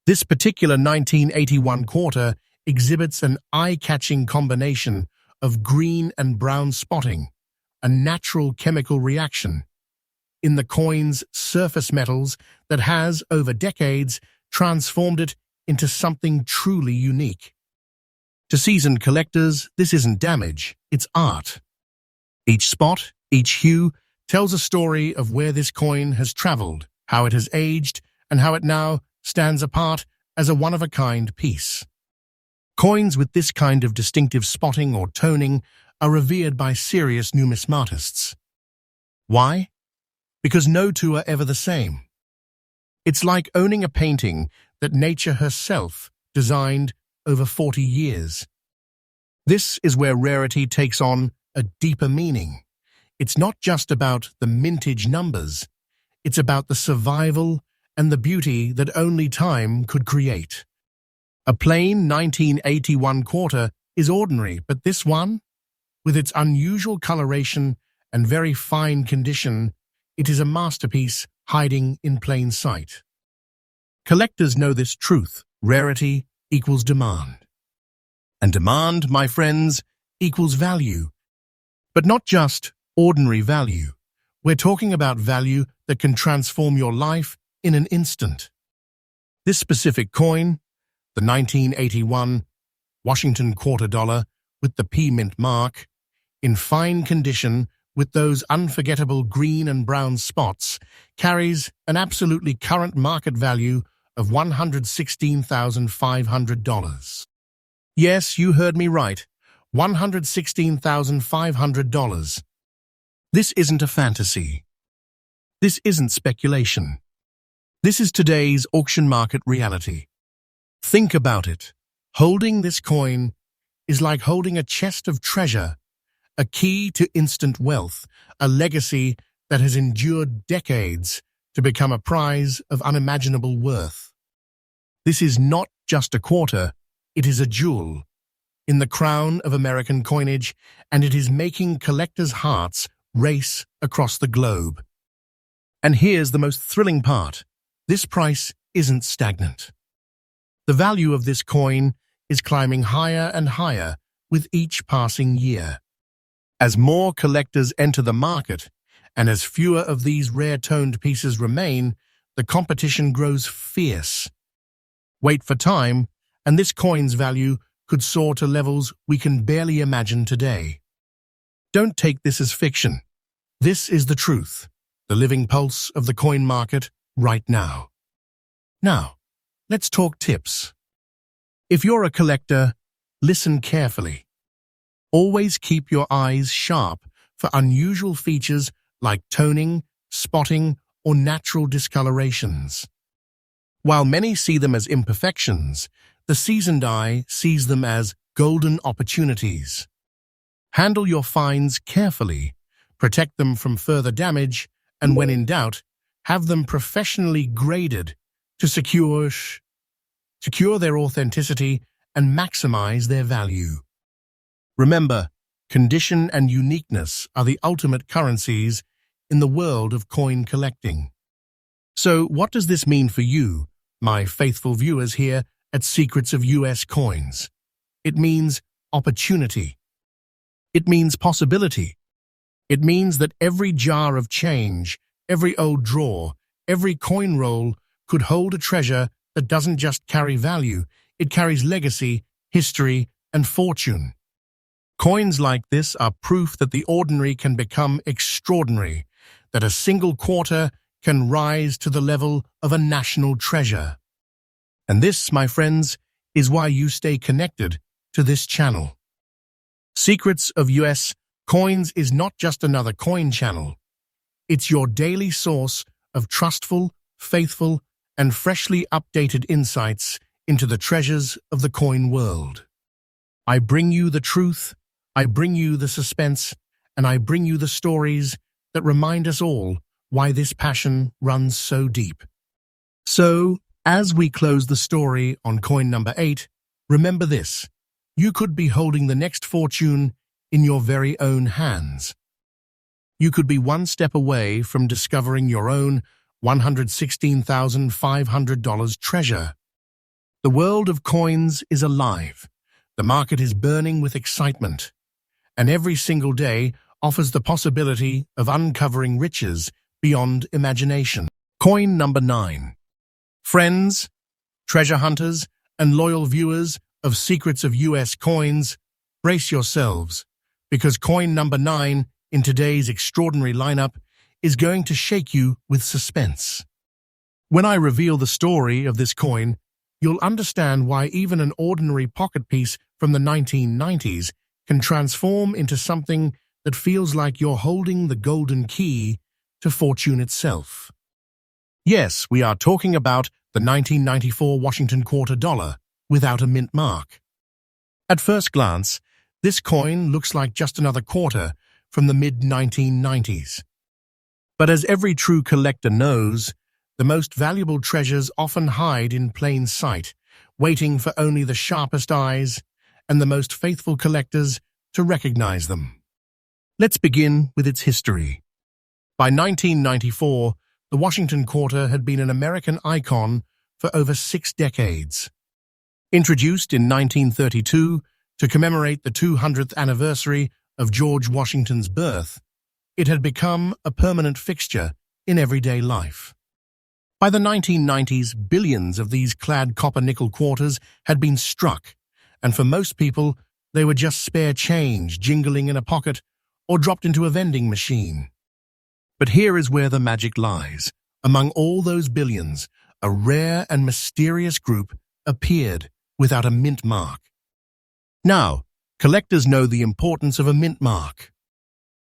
S1: This particular 1981 quarter exhibits an eye-catching combination of green and brown spotting, a natural chemical reaction in the coin's surface metals that has, over decades, transformed it into something truly unique. To seasoned collectors, this isn't damage, it's art. Each spot, each hue, tells a story of where this coin has traveled, how it has aged, and how it now stands apart as a one-of-a-kind piece. Coins with this kind of distinctive spotting or toning are revered by serious numismatists. Why? Because no two are ever the same. It's like owning a painting that nature herself designed over 40 years. This is where rarity takes on a deeper meaning. It's not just about the mintage numbers. It's about the survival and the beauty that only time could create. A plain 1981 quarter is ordinary, but this one, with its unusual coloration and very fine condition, it is a masterpiece hiding in plain sight. Collectors know this truth: rarity equals demand. And demand, my friends, equals value. But not just ordinary value. We're talking about value that can transform your life in an instant. This specific coin, the 1981 Washington quarter dollar with the P mint mark, in fine condition with those unforgettable green and brown spots, carries an absolutely current market value of $116,500. Yes, you heard me right, $116,500. This isn't a fantasy. This isn't speculation. This is today's auction market reality. Think about it. Holding this coin is like holding a chest of treasure, a key to instant wealth, a legacy that has endured decades to become a prize of unimaginable worth. This is not just a quarter, it is a jewel in the crown of American coinage, and it is making collectors' hearts race across the globe. And here's the most thrilling part. This price isn't stagnant. The value of this coin is climbing higher and higher with each passing year. As more collectors enter the market, and as fewer of these rare-toned pieces remain, the competition grows fierce. Wait for time, and this coin's value could soar to levels we can barely imagine today. Don't take this as fiction. This is the truth, the living pulse of the coin market right now. Now, let's talk tips. If you're a collector, listen carefully. Always keep your eyes sharp for unusual features like toning, spotting, or natural discolorations. While many see them as imperfections, the seasoned eye sees them as golden opportunities. Handle your finds carefully, protect them from further damage, and when in doubt, have them professionally graded to secure their authenticity and maximize their value. Remember, condition and uniqueness are the ultimate currencies in the world of coin collecting. So what does this mean for you, my faithful viewers here at Secrets of US Coins? It means opportunity. It means possibility. It means that every jar of change, every old drawer, every coin roll could hold a treasure that doesn't just carry value, it carries legacy, history, and fortune. Coins like this are proof that the ordinary can become extraordinary, that a single quarter can rise to the level of a national treasure. And this, my friends, is why you stay connected to this channel. Secrets of US Coins is not just another coin channel. It's your daily source of trustful, faithful, and freshly updated insights into the treasures of the coin world. I bring you the truth, I bring you the suspense, and I bring you the stories that remind us all why this passion runs so deep. So, as we close the story on coin number 8, remember this: you could be holding the next fortune in your very own hands. You could be one step away from discovering your own $116,500 treasure. The world of coins is alive. The market is burning with excitement, and every single day offers the possibility of uncovering riches beyond imagination. Coin number 9. Friends, treasure hunters, and loyal viewers of Secrets of US Coins, brace yourselves, because coin number 9 in today's extraordinary lineup is going to shake you with suspense. When I reveal the story of this coin, you'll understand why even an ordinary pocket piece from the 1990s can transform into something that feels like you're holding the golden key to fortune itself. Yes, we are talking about the 1994 Washington quarter dollar without a mint mark. At first glance, this coin looks like just another quarter from the mid-1990s. But as every true collector knows, the most valuable treasures often hide in plain sight, waiting for only the sharpest eyes and the most faithful collectors to recognize them. Let's begin with its history. By 1994, the Washington quarter had been an American icon for over 6 decades. Introduced in 1932 to commemorate the 200th anniversary of George Washington's birth, it had become a permanent fixture in everyday life. By the 1990s, billions of these clad copper-nickel quarters had been struck, and for most people, they were just spare change jingling in a pocket or dropped into a vending machine. But here is where the magic lies. Among all those billions, a rare and mysterious group appeared without a mint mark. Now, collectors know the importance of a mint mark.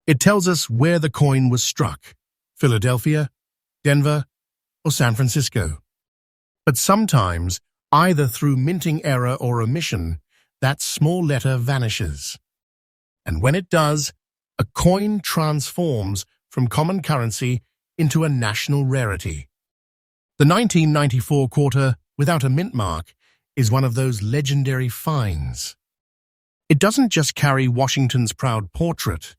S1: It tells us where the coin was struck: Philadelphia, Denver, or San Francisco. But sometimes, either through minting error or omission, that small letter vanishes. And when it does, a coin transforms from common currency into a national rarity. The 1994 quarter without a mint mark is one of those legendary finds. It doesn't just carry Washington's proud portrait.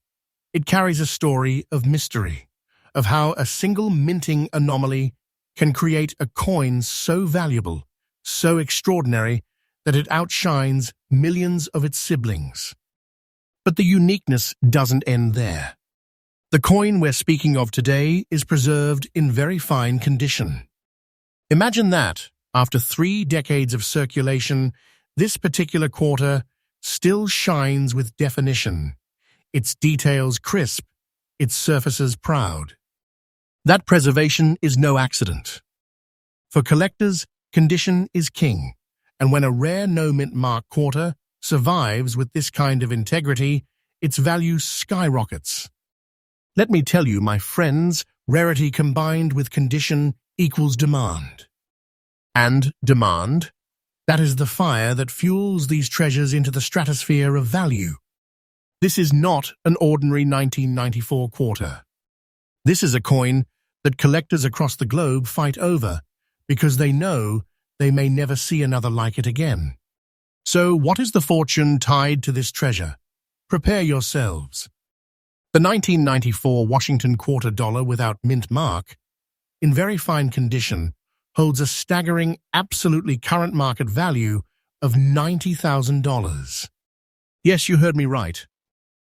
S1: It carries a story of mystery, of how a single minting anomaly can create a coin so valuable, so extraordinary, that it outshines millions of its siblings. But the uniqueness doesn't end there. The coin we're speaking of today is preserved in very fine condition. Imagine that, after 3 decades of circulation, this particular quarter still shines with definition, its details crisp, its surfaces proud. That preservation is no accident. For collectors, condition is king, and when a rare no-mint mark quarter survives with this kind of integrity, its value skyrockets. Let me tell you, my friends, rarity combined with condition equals demand. And demand? That is the fire that fuels these treasures into the stratosphere of value. This is not an ordinary 1994 quarter. This is a coin that collectors across the globe fight over because they know they may never see another like it again. So what is the fortune tied to this treasure? Prepare yourselves. The 1994 Washington quarter dollar without mint mark, in very fine condition, holds a staggering, absolutely current market value of $90,000. Yes, you heard me right.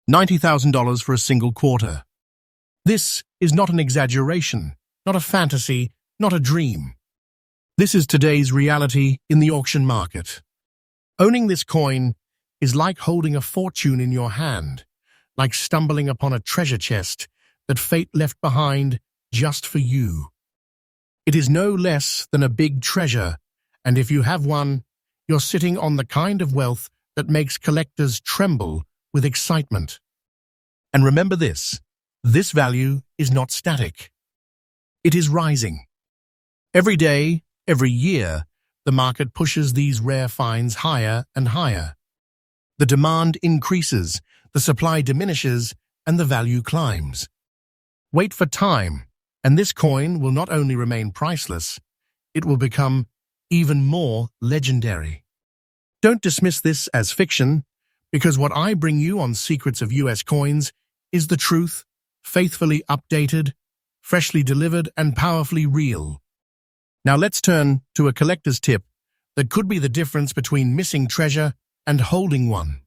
S1: $90,000 for a single quarter. This is not an exaggeration, not a fantasy, not a dream. This is today's reality in the auction market. Owning this coin is like holding a fortune in your hand, like stumbling upon a treasure chest that fate left behind just for you. It is no less than a big treasure, and if you have one, you're sitting on the kind of wealth that makes collectors tremble with excitement. And remember this value is not static. It is rising. Every day, every year, the market pushes these rare finds higher and higher. The demand increases, the supply diminishes, and the value climbs. Wait for time, and this coin will not only remain priceless, it will become even more legendary. Don't dismiss this as fiction, because what I bring you on Secrets of US Coins is the truth, faithfully updated, freshly delivered, and powerfully real. Now let's turn to a collector's tip that could be the difference between missing treasure and holding one.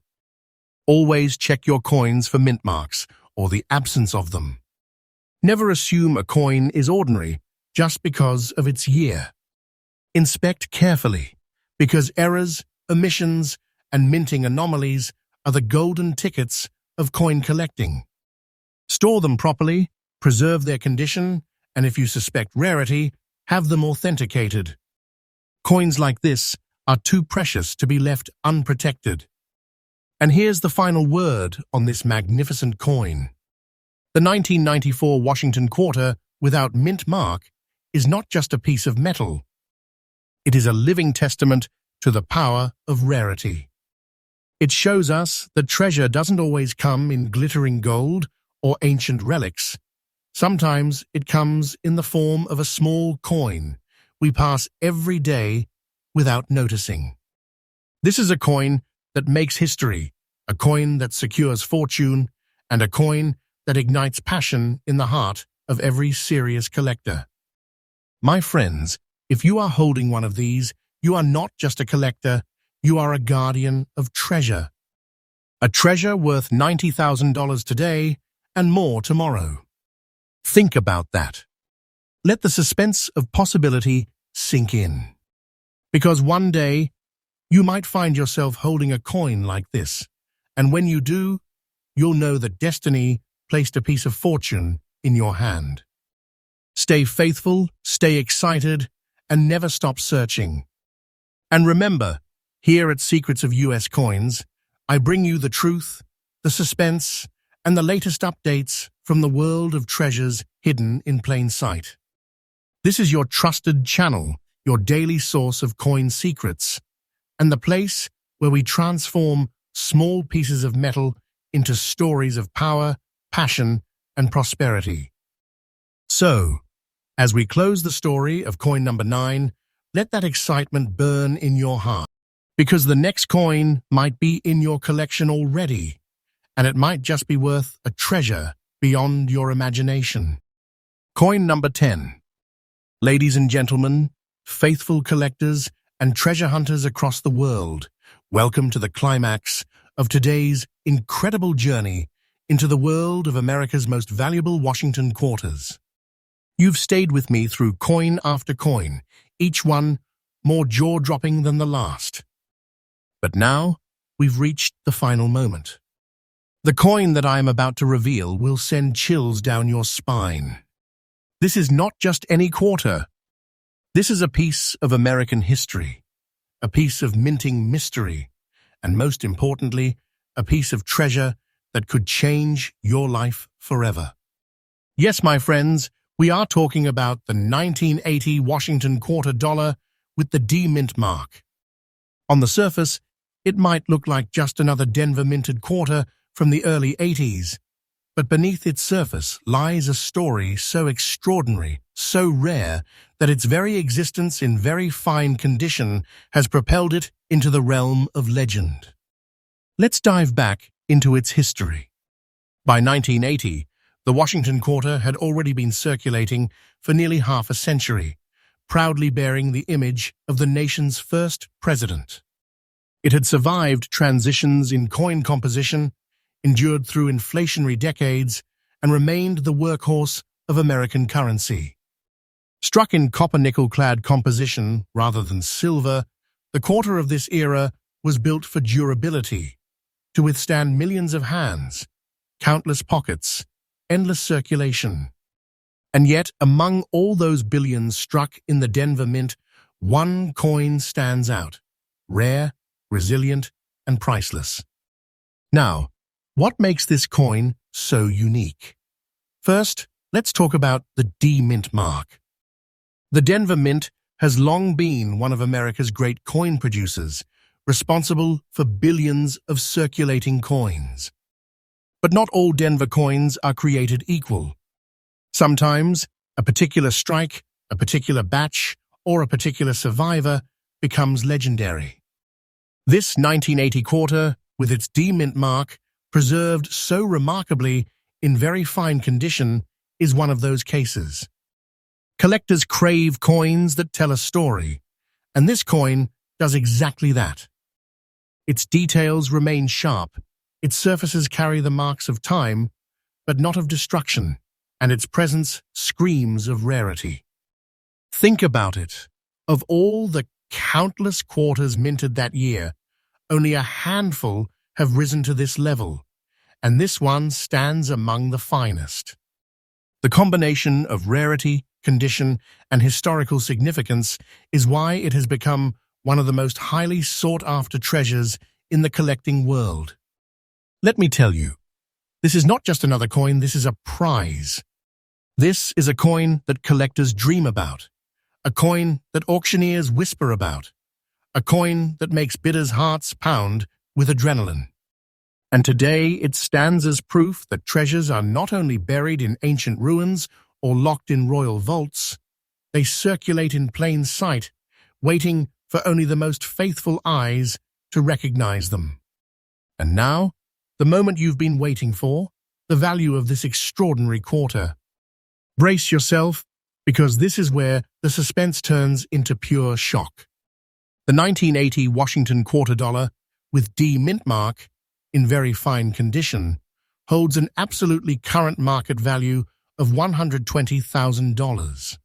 S1: Always check your coins for mint marks or the absence of them. Never assume a coin is ordinary just because of its year. Inspect carefully, because errors, omissions, and minting anomalies are the golden tickets of coin collecting. Store them properly, preserve their condition, and if you suspect rarity, have them authenticated. Coins like this are too precious to be left unprotected. And here's the final word on this magnificent coin. The 1994 Washington quarter without mint mark is not just a piece of metal. It is a living testament to the power of rarity. It shows us that treasure doesn't always come in glittering gold or ancient relics. Sometimes it comes in the form of a small coin we pass every day without noticing. This is a coin that makes history, a coin that secures fortune, and a coin that ignites passion in the heart of every serious collector. My friends, if you are holding one of these, you are not just a collector, you are a guardian of treasure. A treasure worth $90,000 today and more tomorrow. Think about that. Let the suspense of possibility sink in. Because one day, you might find yourself holding a coin like this, and when you do, you'll know that destiny placed a piece of fortune in your hand. Stay faithful, stay excited, and never stop searching. And remember, here at Secrets of US Coins, I bring you the truth, the suspense, and the latest updates from the world of treasures hidden in plain sight. This is your trusted channel, your daily source of coin secrets, and the place where we transform small pieces of metal into stories of power, passion, and prosperity. So, as we close the story of coin number 9, let that excitement burn in your heart, because the next coin might be in your collection already, and it might just be worth a treasure beyond your imagination. Coin number 10. Ladies and gentlemen, faithful collectors and treasure hunters across the world, welcome to the climax of today's incredible journey into the world of America's most valuable Washington quarters. You've stayed with me through coin after coin, each one more jaw-dropping than the last. But now, we've reached the final moment. The coin that I am about to reveal will send chills down your spine. This is not just any quarter. This is a piece of American history, a piece of minting mystery, and most importantly, a piece of treasure that could change your life forever. Yes, my friends, we are talking about the 1980 Washington quarter dollar with the D mint mark. On the surface, it might look like just another Denver minted quarter from the early 80s, but beneath its surface lies a story so extraordinary, so rare, that its very existence in very fine condition has propelled it into the realm of legend. Let's dive back into its history. By 1980, the Washington quarter had already been circulating for nearly half a century, proudly bearing the image of the nation's first president. It had survived transitions in coin composition, endured through inflationary decades, and remained the workhorse of American currency. Struck in copper-nickel-clad composition rather than silver, the quarter of this era was built for durability, to withstand millions of hands, countless pockets, endless circulation. And yet, among all those billions struck in the Denver Mint, one coin stands out, rare, resilient, and priceless. Now, what makes this coin so unique? First, let's talk about the D Mint mark. The Denver Mint has long been one of America's great coin producers, responsible for billions of circulating coins. But not all Denver coins are created equal. Sometimes, a particular strike, a particular batch, or a particular survivor becomes legendary. This 1980 quarter, with its D mint mark, preserved so remarkably in very fine condition, is one of those cases. Collectors crave coins that tell a story, and this coin does exactly that. Its details remain sharp, its surfaces carry the marks of time, but not of destruction, and its presence screams of rarity. Think about it. Of all the countless quarters minted that year, only a handful have risen to this level, and this one stands among the finest. The combination of rarity, condition, and historical significance is why it has become one of the most highly sought-after treasures in the collecting world. Let me tell you, this is not just another coin, this is a prize. This is a coin that collectors dream about, a coin that auctioneers whisper about, a coin that makes bidders' hearts pound with adrenaline. And today it stands as proof that treasures are not only buried in ancient ruins or locked in royal vaults, they circulate in plain sight, waiting for only the most faithful eyes to recognize them. And now, the moment you've been waiting for, the value of this extraordinary quarter. Brace yourself, because this is where the suspense turns into pure shock. The 1980 Washington quarter dollar, with D mint mark, in very fine condition, holds an absolutely current market value of $120,000.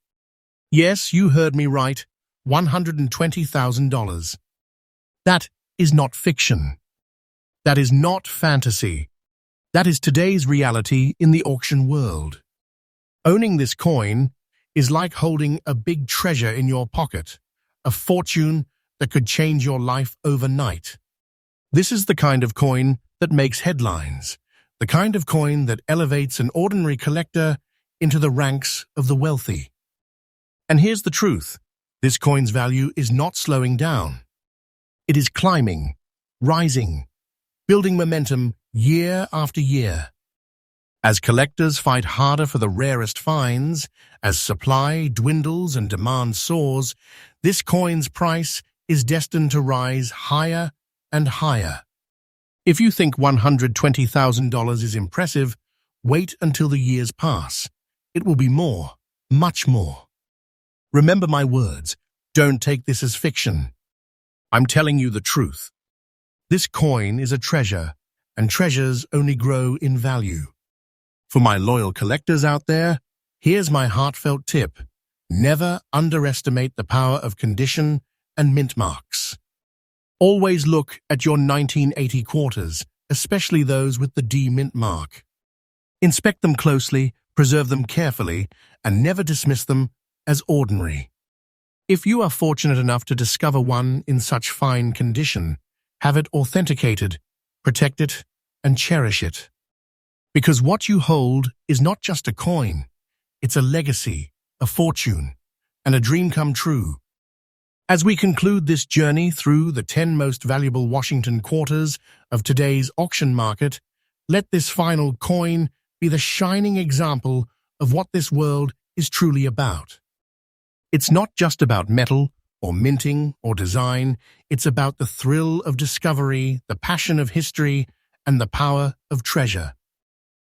S1: Yes, you heard me right, $120,000. That is not fiction. That is not fantasy. That is today's reality in the auction world. Owning this coin is like holding a big treasure in your pocket, a fortune that could change your life overnight. This is the kind of coin that makes headlines, the kind of coin that elevates an ordinary collector into the ranks of the wealthy. And here's the truth, this coin's value is not slowing down. It is climbing, rising, building momentum year after year. As collectors fight harder for the rarest finds, as supply dwindles and demand soars, this coin's price is destined to rise higher and higher. If you think $120,000 is impressive, wait until the years pass. It will be more, much more. Remember my words, don't take this as fiction. I'm telling you the truth. This coin is a treasure, and treasures only grow in value. For my loyal collectors out there, here's my heartfelt tip. Never underestimate the power of condition and mint marks. Always look at your 1980 quarters, especially those with the D mint mark. Inspect them closely, preserve them carefully, and never dismiss them as ordinary. If you are fortunate enough to discover one in such fine condition, have it authenticated, protect it, and cherish it. Because what you hold is not just a coin, it's a legacy, a fortune, and a dream come true. As we conclude this journey through the 10 most valuable Washington quarters of today's auction market, let this final coin be the shining example of what this world is truly about. It's not just about metal or minting or design, it's about the thrill of discovery, the passion of history, and the power of treasure.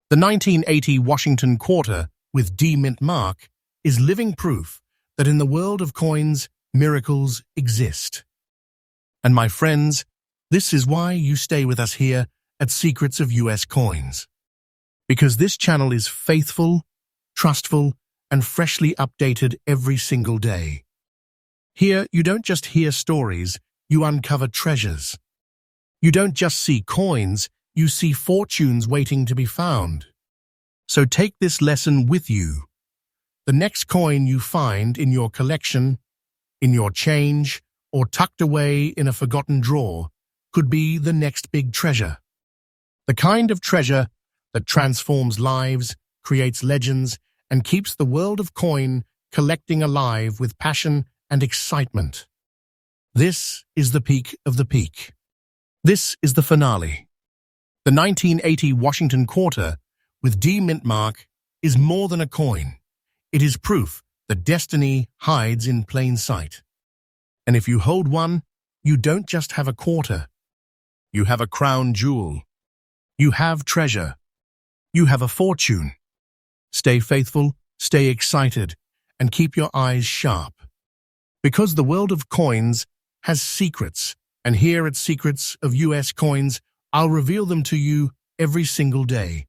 S1: The 1980 Washington quarter with D mint mark is living proof that in the world of coins, miracles exist. And my friends, this is why you stay with us here at Secrets of US Coins. Because this channel is faithful, trustful, and freshly updated every single day. Here, you don't just hear stories, you uncover treasures. You don't just see coins, you see fortunes waiting to be found. So take this lesson with you. The next coin you find in your collection, in your change, or tucked away in a forgotten drawer, could be the next big treasure. The kind of treasure that transforms lives, creates legends, and keeps the world of coin collecting alive with passion and excitement. This is the peak of the peak. This is the finale. The 1980 Washington Quarter with D mint mark is more than a coin. It is proof that destiny hides in plain sight. And if you hold one, you don't just have a quarter. You have a crown jewel. You have treasure. You have a fortune. Stay faithful, stay excited, and keep your eyes sharp. Because the world of coins has secrets, and here at Secrets of US Coins, I'll reveal them to you every single day.